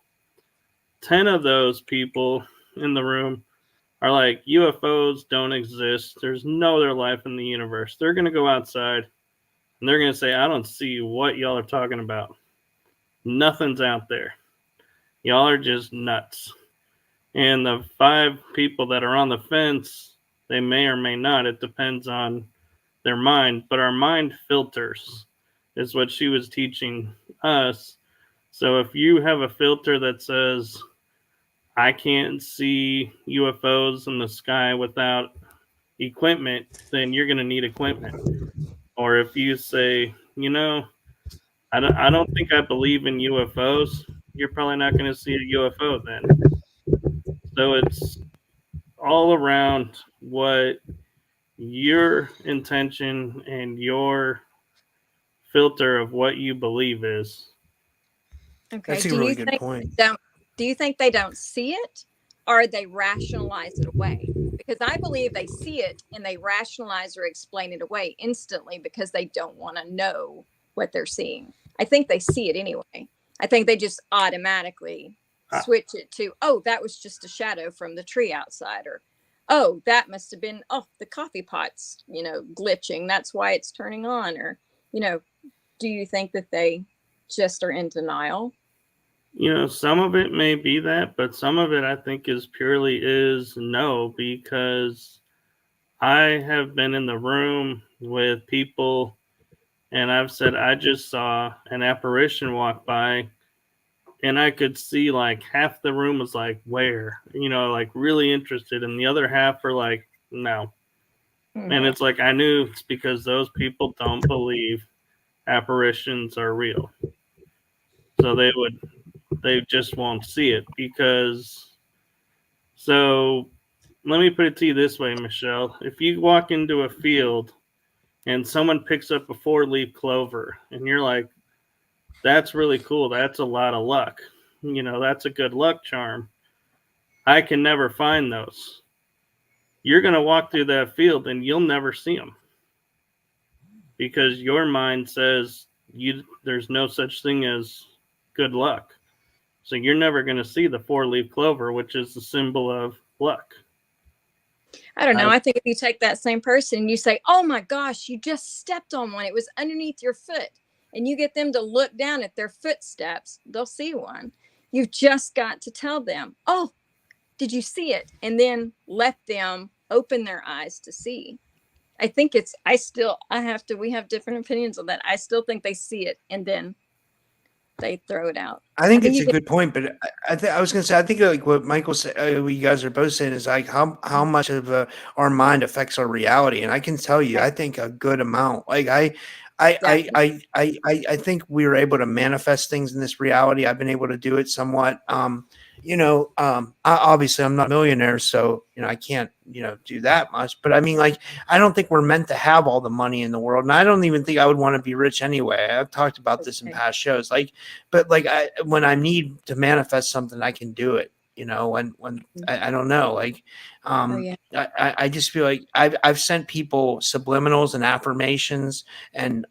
Speaker 1: 10 of those people in the room are like, UFOs don't exist. There's no other life in the universe. They're going to go outside and they're going to say, I don't see what y'all are talking about. Nothing's out there. Y'all are just nuts. And the 5 people that are on the fence, they may or may not. It depends on their mind. But our mind filters is what she was teaching us. So if you have a filter that says, I can't see UFOs in the sky without equipment, then you're going to need equipment. Or if you say, I don't think I believe in UFOs, you're probably not going to see a UFO then. So it's all around what your intention and your filter of what you believe is.
Speaker 2: Okay.
Speaker 3: That's a really good point.
Speaker 2: Do you think they don't see it, or they rationalize it away? Because I believe they see it and they rationalize or explain it away instantly because they don't want to know what they're seeing. I think they see it anyway. I think they just automatically switch it to, oh, that was just a shadow from the tree outside, or, oh, that must have been, the coffee pot's, glitching. That's why it's turning on. Or, do you think that they just are in denial?
Speaker 1: Some of it may be that, but some of it I think is no, because I have been in the room with people and I've said, I just saw an apparition walk by, and I could see like half the room was like, where? Like really interested, and the other half are like, no. Mm-hmm. And it's like, I knew it's because those people don't believe apparitions are real. So they just won't see it because. So let me put it to you this way, Michelle. If you walk into a field and someone picks up a 4-leaf clover and you're like, that's really cool. That's a lot of luck. That's a good luck charm. I can never find those. You're going to walk through that field and you'll never see them because your mind says there's no such thing as good luck. So you're never going to see the 4-leaf clover, which is the symbol of luck.
Speaker 2: I don't know. I think if you take that same person and you say, oh my gosh, you just stepped on one. It was underneath your foot. And you get them to look down at their footsteps, they'll see one. You've just got to tell them, oh, did you see it? And then let them open their eyes to see. I think we have different opinions on that. I still think they see it and then they throw it out.
Speaker 3: I think it's a good point, but I was going to say, I think like what Michael said, what you guys are both saying is like how much of our mind affects our reality. And I can tell you, I think a good amount. Like I think we were able to manifest things in this reality. I've been able to do it somewhat. Obviously I'm not a millionaire, so I can't do that much. But I mean, like, I don't think we're meant to have all the money in the world, and I don't even think I would want to be rich anyway. I've talked about this in past shows. When I need to manifest something, I can do it. When I don't know, like, I just feel like I've sent people subliminals and affirmations, and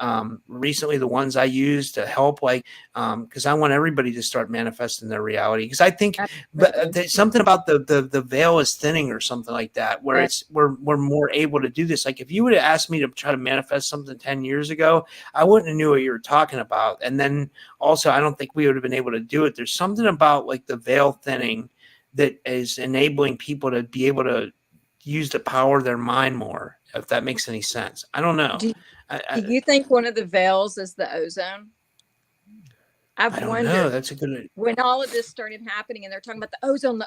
Speaker 3: recently the ones I use to help, like, because I want everybody to start manifesting their reality. Because I think there's something about the veil is thinning or something like that, where we're more able to do this. Like, if you would have asked me to try to manifest something 10 years ago, I wouldn't have knew what you were talking about. And then also, I don't think we would have been able to do it. There's something about like the veil thinning that is enabling people to be able to use the power of their mind more, if that makes any sense. I don't know. Do
Speaker 2: you think one of the veils is the ozone? I don't know.
Speaker 3: That's a good.
Speaker 2: When all of this started happening and they're talking about the ozone,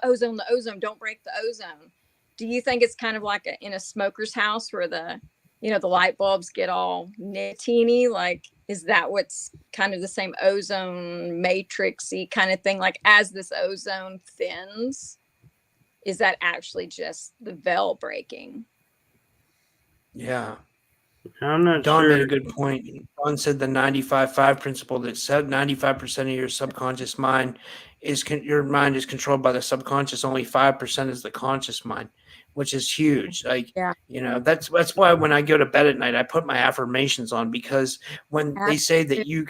Speaker 2: don't break the ozone. Do you think it's kind of like in a smoker's house where the the light bulbs get all teeny. Like, is that what's kind of the same ozone matrixy kind of thing? Like, as this ozone thins, is that actually just the veil breaking?
Speaker 3: Yeah.
Speaker 1: I'm not
Speaker 3: Don
Speaker 1: sure.
Speaker 3: made a good point. Don said the 95-5 principle that said 95% of your subconscious mind your mind is controlled by the subconscious. Only 5% is the conscious mind, which is huge. Like,
Speaker 2: Yeah.
Speaker 3: that's why when I go to bed at night, I put my affirmations on, because when they say that you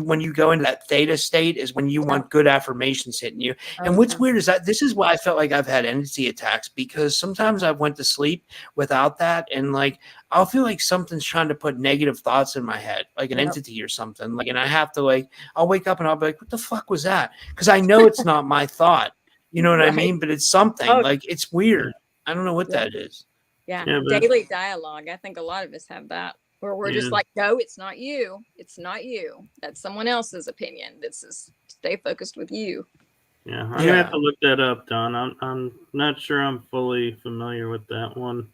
Speaker 3: when you go into that theta state is when you want good affirmations hitting you. And what's weird is that this is why I felt like I've had entity attacks, because sometimes I went to sleep without that, and like I'll feel like something's trying to put negative thoughts in my head, like an entity or something. Like, and I have to I'll wake up and I'll be like, what the fuck was that? Because I know it's not my thought. You know what I mean? But it's something. Like, it's weird. I don't know what that is.
Speaker 2: Yeah. Daily dialogue. I think a lot of us have that, where we're just like, no, it's not you. It's not you. That's someone else's opinion. Stay focused with you.
Speaker 1: Yeah, I'm gonna have to look that up, Don. I'm not sure I'm fully familiar with that one.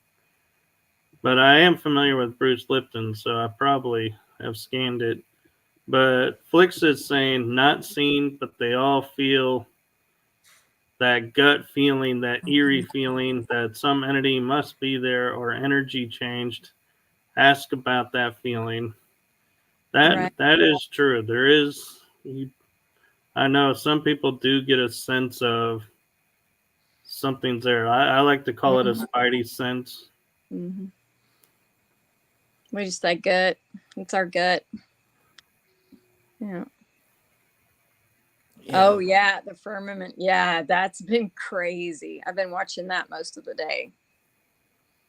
Speaker 1: But I am familiar with Bruce Lipton, so I probably have scanned it. But Flix is saying not seen, but they all feel that gut feeling, that eerie feeling that some entity must be there or energy changed. Ask about that feeling. That is true. There is. I know some people do get a sense of something's there. I like to call it a spidey sense.
Speaker 2: Mm-hmm. We just say gut. It's our gut. Yeah. Oh, yeah. The firmament. Yeah, that's been crazy. I've been watching that most of the day.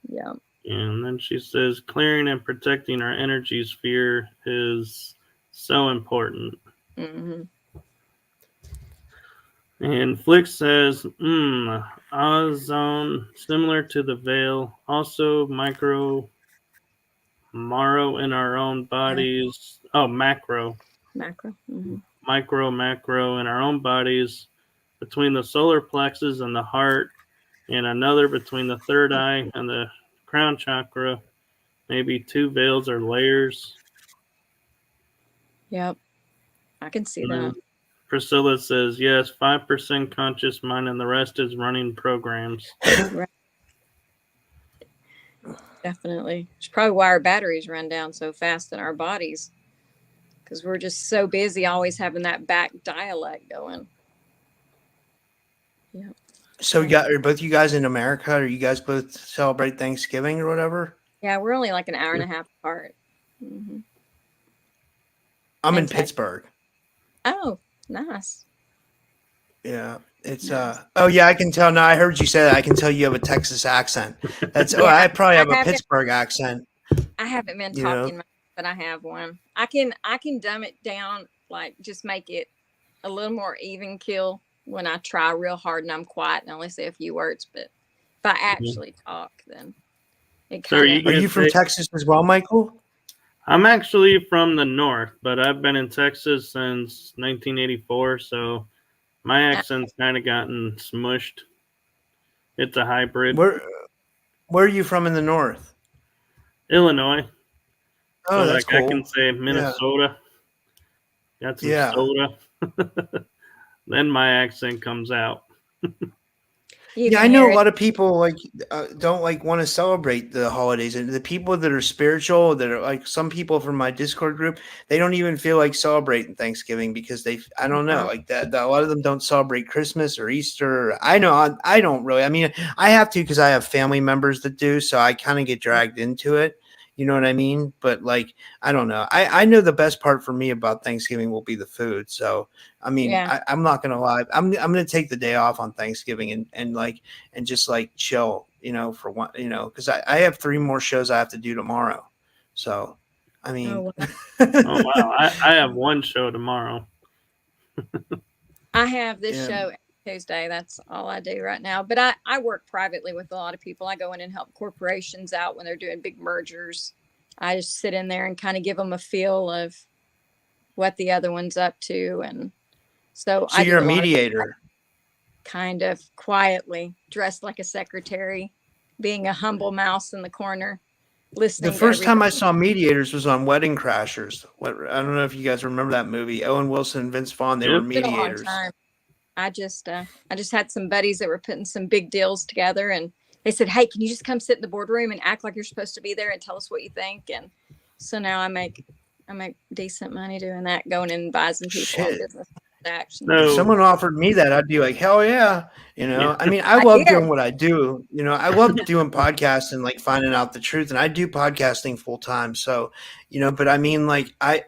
Speaker 2: Yeah.
Speaker 1: And then she says, clearing and protecting our energy sphere is so important.
Speaker 2: Mm-hmm.
Speaker 1: And Flick says, ozone, similar to the veil, also marrow in our own bodies. Oh, macro.
Speaker 2: Mm-hmm.
Speaker 1: Macro in our own bodies, between the solar plexus and the heart, and another between the third eye and the crown chakra. Maybe 2 veils or layers.
Speaker 2: Yep. I can see that.
Speaker 1: Priscilla says, yes, 5% conscious mind and the rest is running programs.
Speaker 2: Right. Definitely. It's probably why our batteries run down so fast in our bodies, because we're just so busy always having that back dialect going. Yeah.
Speaker 3: So are both you guys in America? Or you guys both celebrate Thanksgiving or whatever?
Speaker 2: Yeah, we're only like an hour and a half apart.
Speaker 3: Mm-hmm. I'm in Pittsburgh.
Speaker 2: Oh, nice.
Speaker 3: Yeah, it's oh yeah, I can tell now. I heard you say that. I can tell you have a Texas accent. That's I probably have a Pittsburgh accent.
Speaker 2: I haven't been talking much, but I have one. I can dumb it down, like just make it a little more even kill when I try real hard and I'm quiet and only say a few words. But if I actually talk, then it kind of.
Speaker 3: Are you from Texas as well, Michael?
Speaker 1: I'm actually from the north, but I've been in Texas since 1984, so my accent's kind of gotten smushed. It's a hybrid.
Speaker 3: Where are you from in the north?
Speaker 1: Illinois.
Speaker 3: Oh,
Speaker 1: so
Speaker 3: that's cool.
Speaker 1: I can say Minnesota. Yeah. Got some soda. Then my accent comes out.
Speaker 3: Yeah, I know a lot of people don't want to celebrate the holidays, and the people that are spiritual, that are like some people from my Discord group, they don't even feel like celebrating Thanksgiving because I don't know, like that. A lot of them don't celebrate Christmas or Easter. I know I don't really. I mean, I have to because I have family members that do, so I kind of get dragged into it. You know what I mean? But I don't know. I know the best part for me about Thanksgiving will be the food. So, I mean, I'm not going to lie. I'm going to take the day off on Thanksgiving and just chill, for one, because I have 3 more shows I have to do tomorrow. So, I mean,
Speaker 1: oh wow. I have 1 show tomorrow.
Speaker 2: I have this show Tuesday. That's all I do right now. But I work privately with a lot of people. I go in and help corporations out when they're doing big mergers. I just sit in there and kind of give them a feel of what the other one's up to. And so
Speaker 3: you're a mediator.
Speaker 2: Kind of quietly, dressed like a secretary, being a humble mouse in the corner. listening.
Speaker 3: The first time I saw Mediators was on Wedding Crashers. I don't know if you guys remember that movie. Owen Wilson and Vince Vaughn, they were
Speaker 2: It's been a long
Speaker 3: mediators.
Speaker 2: time. I just had some buddies that were putting some big deals together, and they said, "Hey, can you just come sit in the boardroom and act like you're supposed to be there and tell us what you think?" And so now I make decent money doing that, going and advising people on business action.
Speaker 3: If someone offered me that, I'd be like, hell yeah. I mean, I love doing what I do. I love doing podcasts and like finding out the truth, and I do podcasting full time. So, but I mean, like I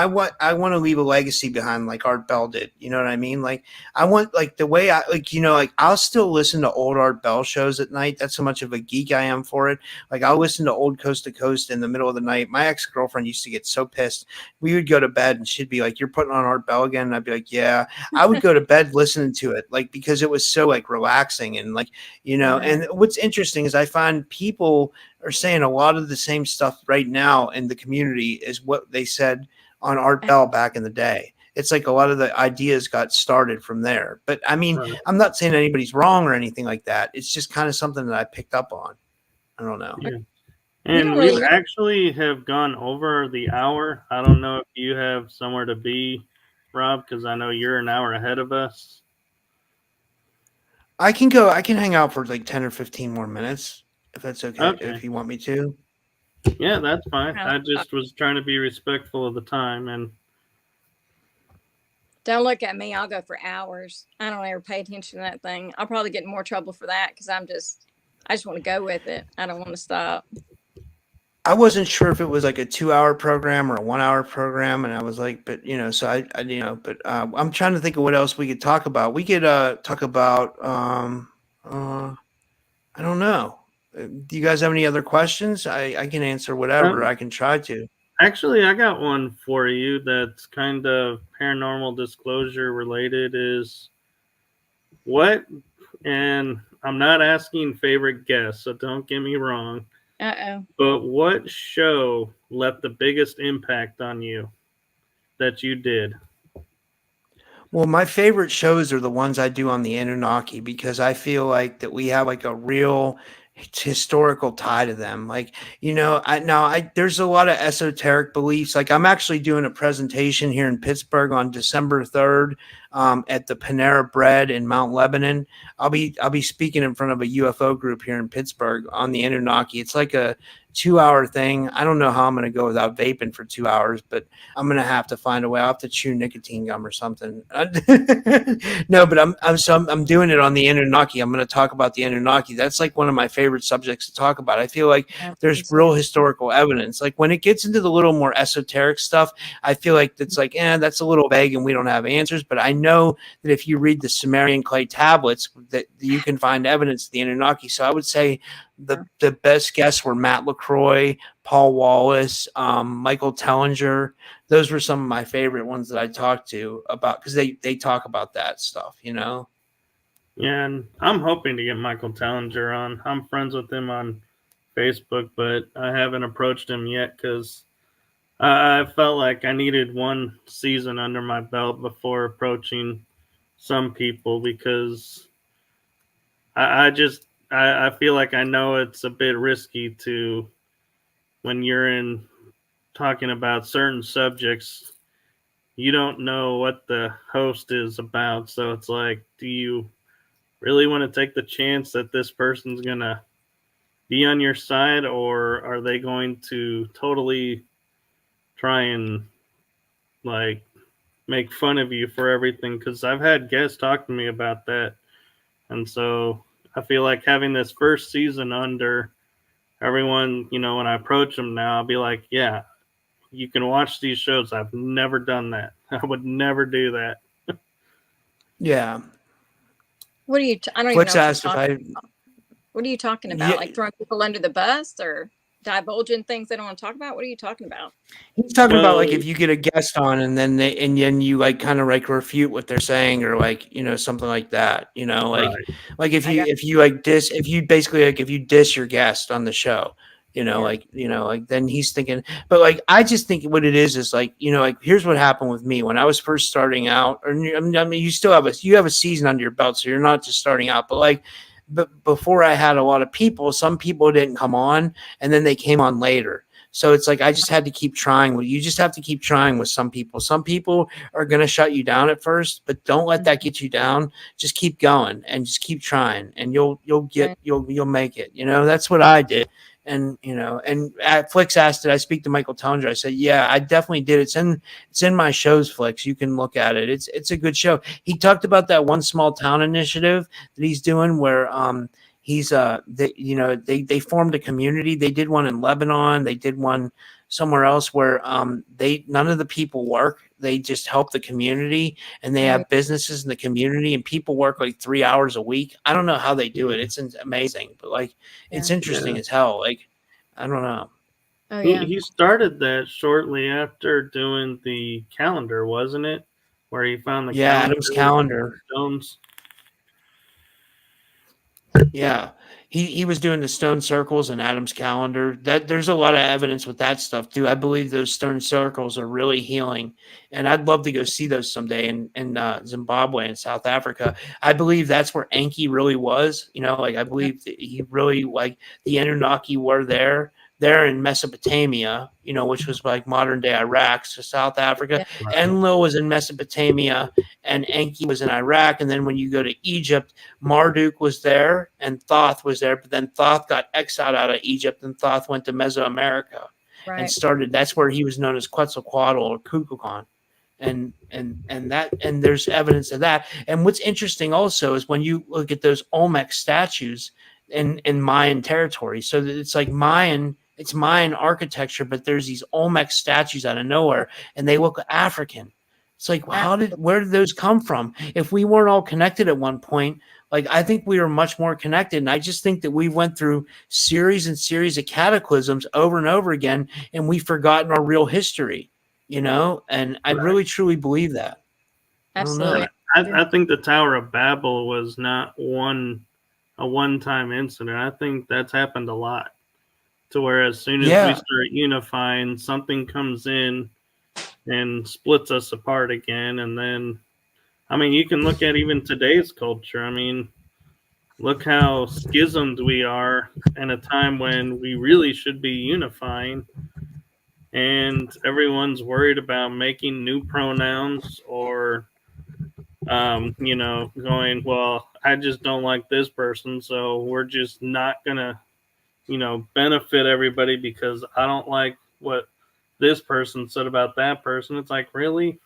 Speaker 3: want to leave a legacy behind like Art Bell did. You know what I mean? Like I want like the way I like I'll still listen to old Art Bell shows at night. That's how much of a geek I am for it. Like I'll listen to old Coast to Coast in the middle of the night. My ex-girlfriend used to get so pissed. We would go to bed and she'd be like, "You're putting on Art Bell again?" And I'd be like, "Yeah." I would go to bed listening to it, like because it was so like relaxing and like And what's interesting is I find people are saying a lot of the same stuff right now in the community as what they said on Art Bell back in the day. It's like a lot of the ideas got started from there. But I mean, I'm not saying anybody's wrong or anything like that. It's just kind of something that I picked up on. I don't know.
Speaker 1: Yeah. And we actually have gone over the hour. I don't know if you have somewhere to be, Rob, because I know you're an hour ahead of us.
Speaker 3: I can hang out for like 10 or 15 more minutes if that's okay. If you want me to.
Speaker 1: Yeah, that's fine. I just was trying to be respectful of the time. And
Speaker 2: don't look at me. I'll go for hours. I don't ever pay attention to that thing. I'll probably get in more trouble for that because I just want to go with it. I don't want to stop.
Speaker 3: I wasn't sure if it was like a 2-hour program or a 1-hour program. And I was like, but so I I'm trying to think of what else we could talk about. We could talk about, I don't know. Do you guys have any other questions? I can answer whatever. I can try to.
Speaker 1: Actually, I got one for you that's kind of paranormal disclosure related is what, and I'm not asking favorite guest, so don't get me wrong. But what show left the biggest impact on you that you did?
Speaker 3: Well, my favorite shows are the ones I do on the Anunnaki because I feel like that we have like a real historical tie to them. Like, there's a lot of esoteric beliefs. Like I'm actually doing a presentation here in Pittsburgh on December 3rd at the Panera Bread in Mount Lebanon. I'll be speaking in front of a UFO group here in Pittsburgh on the Anunnaki. It's like a 2-hour thing. I don't know how I'm going to go without vaping for 2 hours, but I'm going to have to find a way. I'll have to chew nicotine gum or something. No, but I'm doing it on the Anunnaki. I'm going to talk about the Anunnaki. That's like one of my favorite subjects to talk about. I feel like there's real historical evidence. Like when it gets into the little more esoteric stuff, I feel like it's like, that's a little vague and we don't have answers. But I know that if you read the Sumerian clay tablets, that you can find evidence of the Anunnaki. So I would say the best guests were Matt LaCroix, Paul Wallace, Michael Tellinger. Those were some of my favorite ones that I talked to about because they talk about that stuff, Yeah,
Speaker 1: and I'm hoping to get Michael Tellinger on. I'm friends with him on Facebook, but I haven't approached him yet because I felt like I needed one season under my belt before approaching some people because I feel like I know it's a bit risky to when you're in talking about certain subjects, you don't know what the host is about. So it's like, do you really want to take the chance that this person's going to be on your side, or are they going to totally try and like make fun of you for everything? Because I've had guests talk to me about that. And so I feel like having this first season under everyone, when I approach them now, I'll be like, yeah, you can watch these shows. I've never done that. I would never do that.
Speaker 3: Yeah.
Speaker 2: What are you? I don't even know. What are you talking about? Yeah. Like throwing people under the bus or divulging things they don't want to talk about? What are you talking about?
Speaker 3: He's talking about like if you get a guest on and then you like kind of like refute what they're saying or like something like that. Like if you diss your guest on the show. Like then he's thinking, but like, I just think what it is like, like, here's what happened with me when I was first starting out, or I mean, you have a season under your belt, so you're not just starting out, but like but before I had a lot of people, some people didn't come on, and then they came on later. So it's like I just had to keep trying. You just have to keep trying with some people. Some people are going to shut you down at first, but don't let that get you down. Just keep going and just keep trying, and you'll
Speaker 2: Right.
Speaker 3: make it. That's what I did. And and Flix asked, "Did I speak to Michael Tellinger?" I said, "Yeah, I definitely did. It's in my shows, Flix. You can look at it. It's a good show." He talked about that one small town initiative that he's doing, where they formed a community. They did one in Lebanon. They did one somewhere else where none of the people work. They just help the community, and they have businesses in the community, and people work like 3 hours a week. I don't know how they do it. It's amazing, but like it's interesting as hell. Like I don't know.
Speaker 2: Oh yeah.
Speaker 1: He started that shortly after doing the calendar, wasn't it? Where he found the
Speaker 3: Yeah,
Speaker 1: calendar
Speaker 3: Adam's calendar.
Speaker 1: stones.
Speaker 3: Yeah. He was doing the stone circles and Adam's calendar. That there's a lot of evidence with that stuff too. I believe those stone circles are really healing, and I'd love to go see those someday in Zimbabwe and South Africa. I believe that's where Enki really was. Like I believe that he really like the Anunnaki were there in Mesopotamia. Which was like modern day Iraq, so South Africa.
Speaker 2: Yeah.
Speaker 3: Enlil was in Mesopotamia, and Enki was in Iraq. And then when you go to Egypt, Marduk was there and Thoth was there, but then Thoth got exiled out of Egypt and Thoth went to Mesoamerica and started. That's where he was known as Quetzalcoatl or Kukulkan. And there's evidence of that. And what's interesting also is when you look at those Olmec statues in Mayan territory, so that it's like it's Mayan architecture, but there's these Olmec statues out of nowhere and they look African. It's like, where did those come from? If we weren't all connected at one point, like I think we were much more connected. And I just think that we went through series and series of cataclysms over and over again, and we've forgotten our real history, and I really truly believe that.
Speaker 2: Absolutely.
Speaker 1: I think the Tower of Babel was not a one-time incident. I think that's happened a lot, to where as soon as we start unifying, something comes in and splits us apart again. And then, I mean, you can look at even today's culture. I mean, look how schismed we are in a time when we really should be unifying. And everyone's worried about making new pronouns or, going, well, I just don't like this person, so we're just not going to, benefit everybody because I don't like what this person said about that person. It's like, really?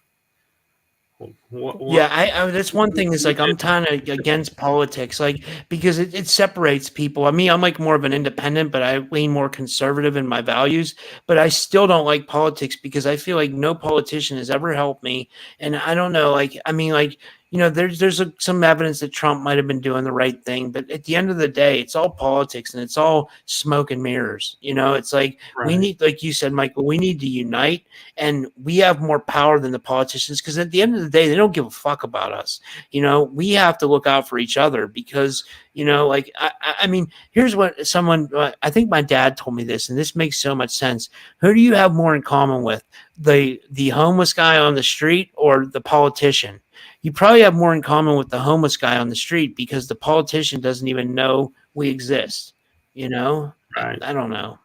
Speaker 1: What?
Speaker 3: Yeah, that's one thing is like I'm kind of against politics, like because it separates people. I mean, I'm like more of an independent, but I lean more conservative in my values. But I still don't like politics because I feel like no politician has ever helped me, and I don't know. Like, I mean, like there's some evidence that Trump might have been doing the right thing, but at the end of the day, it's all politics and it's all smoke and mirrors. It's like we need, like you said, Michael, we need to unite, and we have more power than the politicians because at the end of the day, they don't give a fuck about us. We have to look out for each other because like I mean, here's what I think my dad told me this, and this makes so much sense. Who do you have more in common with, the homeless guy on the street or the politician? You probably have more in common with the homeless guy on the street because the politician doesn't even know we exist.
Speaker 1: Right.
Speaker 3: I don't know.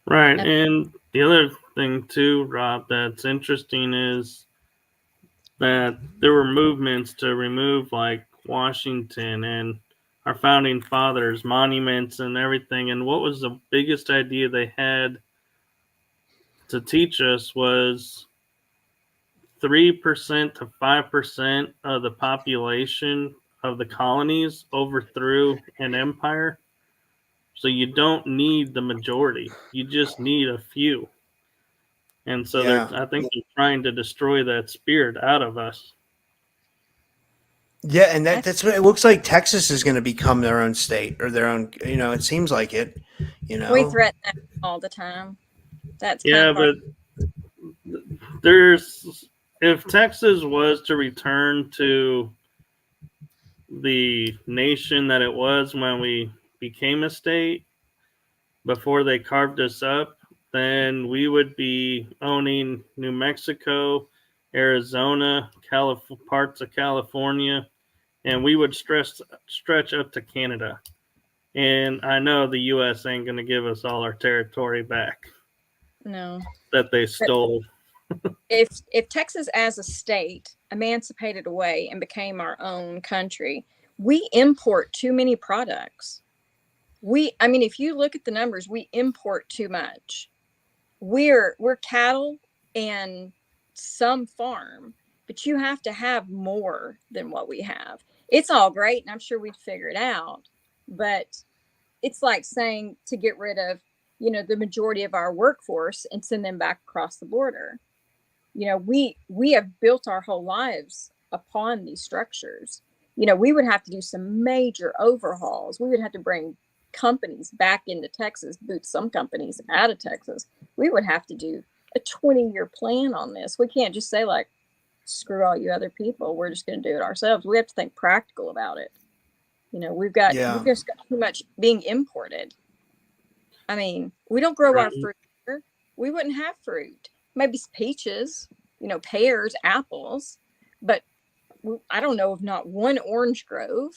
Speaker 1: Right. And the other thing too, Rob, that's interesting is that there were movements to remove like Washington and our founding fathers, monuments and everything. And what was the biggest idea they had to teach us was 3% to 5% of the population of the colonies overthrew an empire. So you don't need the majority. You just need a few. And so I think they're trying to destroy that spirit out of us.
Speaker 3: Yeah, and that's what it looks like. Texas is going to become their own state or their own. It seems like it.
Speaker 2: We threaten that all the time. That's
Speaker 1: but if Texas was to return to the nation that it was when we became a state before they carved us up, then we would be owning New Mexico, Arizona, parts of California, and we would stretch up to Canada. And I know the U.S. ain't going to give us all our territory back
Speaker 2: No.
Speaker 1: that they stole.
Speaker 2: If Texas as a state emancipated away and became our own country, we import too many products. I mean, if you look at the numbers, we import too much. We're cattle and some farm, but you have to have more than what we have. It's all great, and I'm sure we'd figure it out, but it's like saying to get rid of, the majority of our workforce and send them back across the border. We have built our whole lives upon these structures. We would have to do some major overhauls. We would have to bring companies back into Texas, boot some companies out of Texas. We would have to do a 20-year plan on this. We can't just say, like, screw all you other people, we're just going to do it ourselves. We have to think practical about it. We've just got too much being imported. I mean, we don't grow our fruit here. We wouldn't have fruit. Maybe peaches, pears, apples, but I don't know of not one orange grove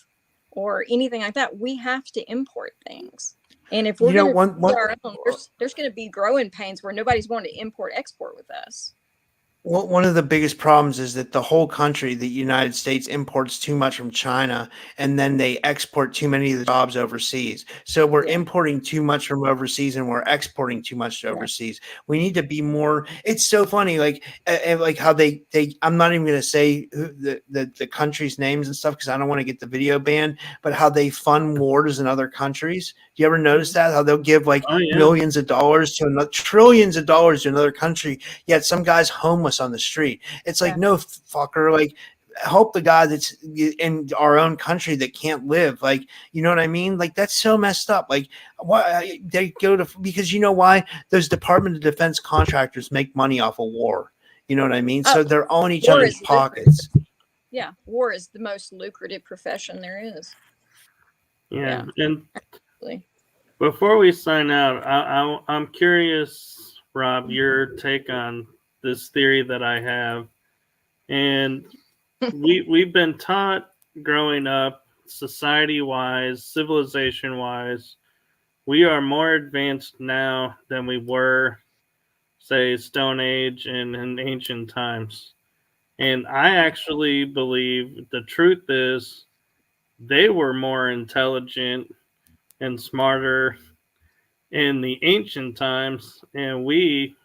Speaker 2: or anything like that. We have to import things. And if we're going to do our own, there's going to be growing pains where nobody's going to export with us.
Speaker 3: Well, one of the biggest problems is that the whole country, the United States, imports too much from China, and then they export too many of the jobs overseas. So we're importing too much from overseas, and we're exporting too much to overseas. We need to be more. It's so funny, like how they. I'm not even going to say the countries' names and stuff because I don't want to get the video banned. But how they fund wars in other countries. Do you ever notice that? How they'll give millions of dollars to trillions of dollars to another country, yet some guy's homeless on the street. It's like, no, fucker, like, help the guy that's in our own country that can't live. Like, you know what I mean? Like, that's so messed up. Like, why they go to, because you know why? Those Department of Defense contractors make money off of war. You know what I mean? So they're all in each other's pockets.
Speaker 2: Yeah, war is the most lucrative profession there is.
Speaker 1: Yeah. And before we sign out, I'm curious, Rob, your take on this theory that I have. And we've been taught growing up, society-wise, civilization-wise, we are more advanced now than we were, say, Stone Age and in ancient times. And I actually believe the truth is they were more intelligent and smarter in the ancient times, and we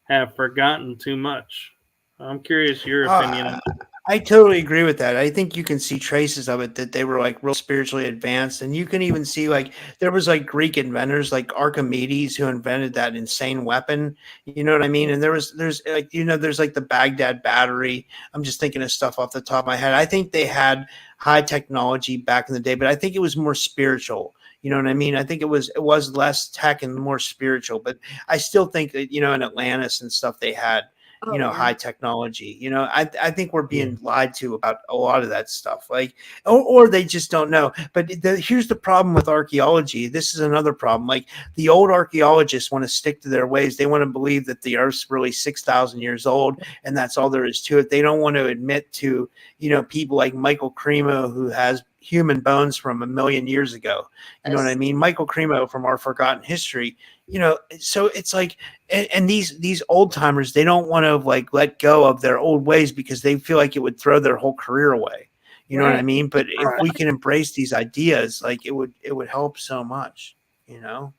Speaker 1: have forgotten too much. I'm curious your opinion.
Speaker 3: I totally agree with that. I think you can see traces of it that they were like real spiritually advanced, and you can even see like there was like Greek inventors like Archimedes who invented that insane weapon. You know what I mean? And there's like there's like the Baghdad battery. I'm just thinking of stuff off the top of my head. I think they had high technology back in the day, but I think it was more spiritual. You know what I mean? I think it was less tech and more spiritual, but I still think that in Atlantis and stuff they had high technology. I think we're being lied to about a lot of that stuff, like, or they just don't know. But here's the problem with archaeology. This is another problem. Like, the old archaeologists want to stick to their ways. They want to believe that the Earth's really 6,000 years old, and that's all there is to it. They don't want to admit to, people like Michael Cremo, who has human bones from 1 million years ago. You know what I mean? Michael Cremo from Our Forgotten History. So it's like, and these old timers, they don't want to like let go of their old ways because they feel like it would throw their whole career away. You know what I mean? But if we can embrace these ideas, like it would help so much.
Speaker 1: Yeah.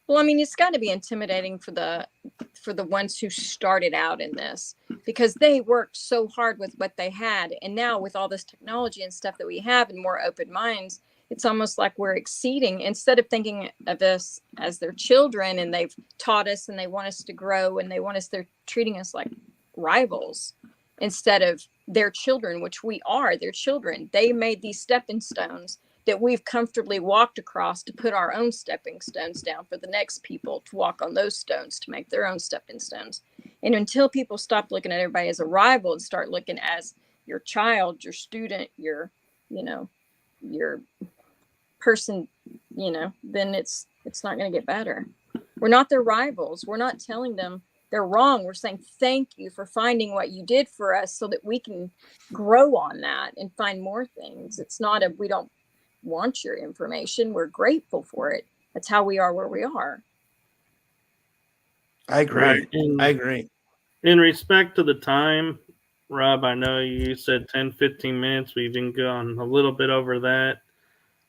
Speaker 2: Well, I mean, it's got to be intimidating for the ones who started out in this, because they worked so hard with what they had, and now with all this technology and stuff that we have and more open minds, it's almost like we're exceeding, instead of thinking of us as their children, and they've taught us and they want us to grow and they're treating us like rivals instead of their children, which we are their children. They made these stepping stones that we've comfortably walked across to put our own stepping stones down for the next people to walk on those stones to make their own stepping stones. And until people stop looking at everybody as a rival and start looking as your child, your student, your person, then it's not going to get better. We're not their rivals. We're not telling them they're wrong. We're saying thank you for finding what you did for us so that we can grow on that and find more things. It's not we don't want your information. We're grateful for it. That's how we are where we are.
Speaker 3: I agree.
Speaker 1: Right.
Speaker 3: I agree.
Speaker 1: In respect to the time, Rob, I know you said 10, 15 minutes. We've been gone a little bit over that.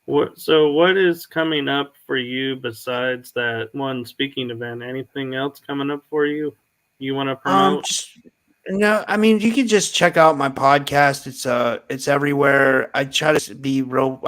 Speaker 1: What is coming up for you besides that one speaking event? Anything else coming up for you? You want to promote?
Speaker 3: No, I mean, you can just check out my podcast. It's everywhere. I try to be real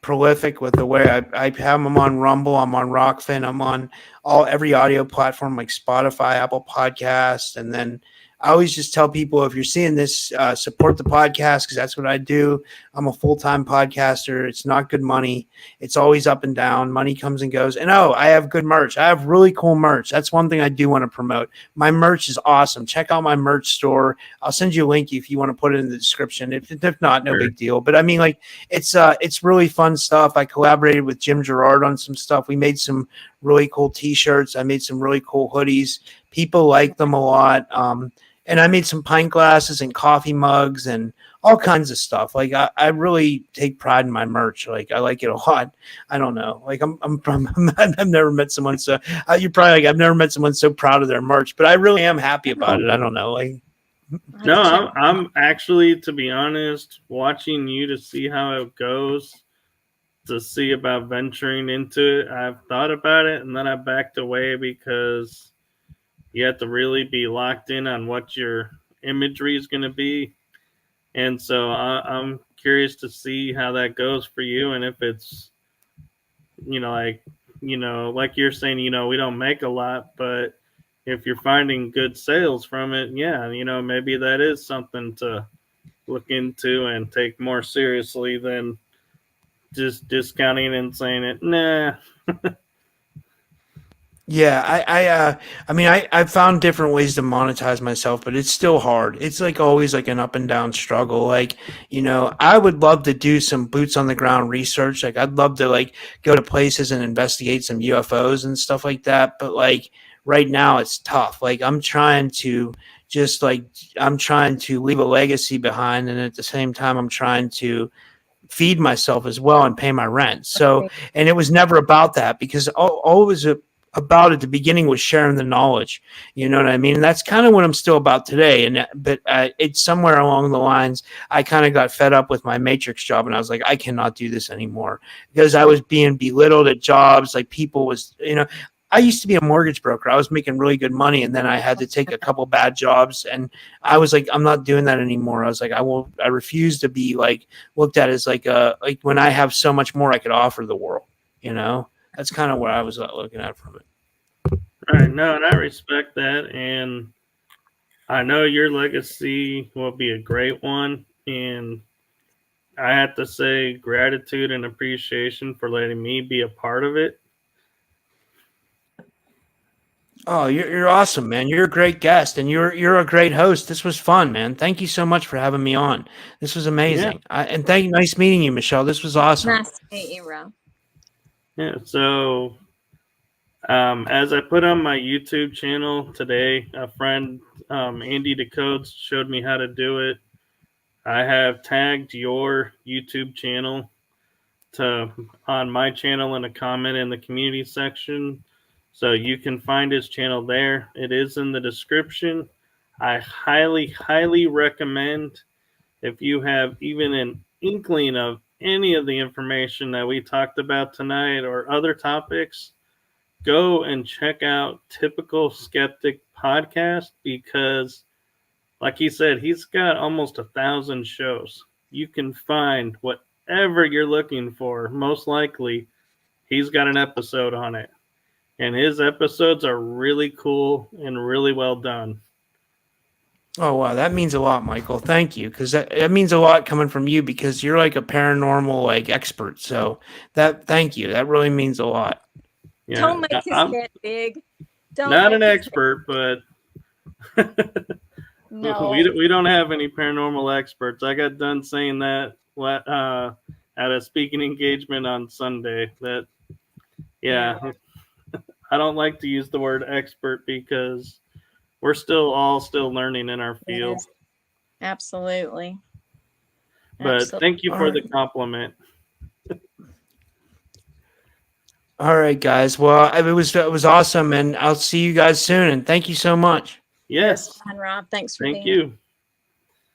Speaker 3: prolific with the way I have them on Rumble. I'm on Rockfin. I'm on every audio platform like Spotify, Apple Podcasts, and then I always just tell people, if you're seeing this, support the podcast, because that's what I do. I'm a full-time podcaster. It's not good money. It's always up and down. Money comes and goes. And I have good merch. I have really cool merch. That's one thing I do want to promote. My merch is awesome. Check out my merch store. I'll send you a link if you want to put it in the description. If not, no big deal. But I mean, like, it's really fun stuff. I collaborated with Jim Gerard on some stuff. We made some really cool t-shirts. I made some really cool hoodies. People like them a lot. And I made some pint glasses and coffee mugs and all kinds of stuff. Like I really take pride in my merch. Like I like it a lot. I don't know. Like I've never met someone so you're probably like, I've never met someone so proud of their merch, but I really am happy about it. I don't know. Like
Speaker 1: no, I'm actually, to be honest, watching you to see how it goes, to see about venturing into it. I've thought about it and then I backed away because you have to really be locked in on what your imagery is going to be. And so I'm curious to see how that goes for you. And if it's, like you're saying, we don't make a lot, but if you're finding good sales from it, yeah, maybe that is something to look into and take more seriously than just discounting and saying it, nah.
Speaker 3: Yeah, I've found different ways to monetize myself, but it's still hard. It's like always like an up and down struggle. Like, I would love to do some boots on the ground research. Like I'd love to like go to places and investigate some UFOs and stuff like that. But like right now it's tough. Like I'm trying to leave a legacy behind, and at the same time I'm trying to feed myself as well and pay my rent. So, and it was never about that, because all it was about at the beginning was sharing the knowledge. You know what I mean? And that's kind of what I'm still about today. But it's somewhere along the lines, I kind of got fed up with my Matrix job, and I was like, I cannot do this anymore, because I was being belittled at jobs. Like people was, I used to be a mortgage broker. I was making really good money, and then I had to take a couple bad jobs, and I was like, I'm not doing that anymore. I was like, I refuse to be like looked at as like when I have so much more I could offer the world. That's kind of what I was looking at from it.
Speaker 1: Right. No, and I respect that, and I know your legacy will be a great one, and I have to say gratitude and appreciation for letting me be a part of it.
Speaker 3: Oh, you're awesome, man. You're a great guest, and you're a great host. This was fun, man. Thank you so much for having me on. This was amazing. Yeah. Nice meeting you, Michelle. This was awesome.
Speaker 2: Nice to meet you, Rob.
Speaker 1: Yeah. So, as I put on my YouTube channel today, a friend, Andy Decodes, showed me how to do it. I have tagged your YouTube channel on my channel in a comment in the community section. So you can find his channel there. It is in the description. I highly, highly recommend, if you have even an inkling of any of the information that we talked about tonight or other topics, go and check out Typical Skeptic Podcast, because like he said, he's got almost 1,000 shows. You can find whatever you're looking for. Most likely, he's got an episode on it. And his episodes are really cool and really well done.
Speaker 3: Oh, wow. That means a lot, Michael. Thank you. Because that means a lot coming from you, because you're like a paranormal like expert. So thank you. That really means a lot.
Speaker 2: Yeah. Don't make his head big.
Speaker 1: Not an expert, but no. we don't have any paranormal experts. I got done saying that at a speaking engagement on Sunday. I don't like to use the word expert, because we're still learning in our field.
Speaker 2: Yes. Absolutely.
Speaker 1: But
Speaker 2: Absolutely.
Speaker 1: thank you for the compliment.
Speaker 3: All right, guys. Well, it was awesome, and I'll see you guys soon. And thank you so much.
Speaker 1: Yes.
Speaker 2: That's fine, Rob. Thanks for
Speaker 1: Thank
Speaker 2: being
Speaker 1: you.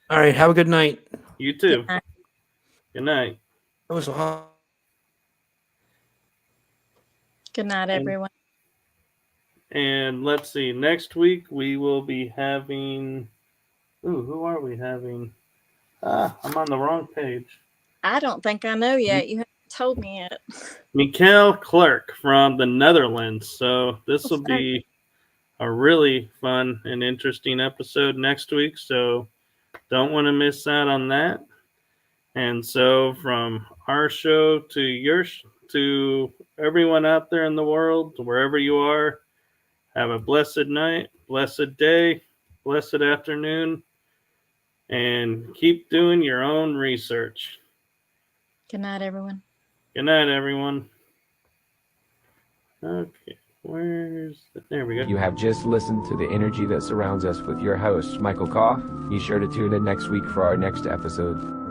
Speaker 3: All right. Have a good night.
Speaker 1: You too.
Speaker 2: Good night.
Speaker 1: Good night.
Speaker 3: It was awesome.
Speaker 2: Good night, everyone.
Speaker 1: And let's see. Next week we will be having. Ooh, who are we having? I'm on the wrong page.
Speaker 2: I don't think I know yet. You haven't told me yet.
Speaker 1: Mikael Clark from the Netherlands. So this will be a really fun and interesting episode next week. So don't want to miss out on that. And so from our show to everyone out there in the world, wherever you are, have a blessed night, blessed day, blessed afternoon, and keep doing your own research.
Speaker 2: Good night, everyone.
Speaker 1: Good night, everyone. Okay, there we go.
Speaker 4: You have just listened to The Energy That Surrounds Us with your host, Michael Kopf. Be sure to tune in next week for our next episode.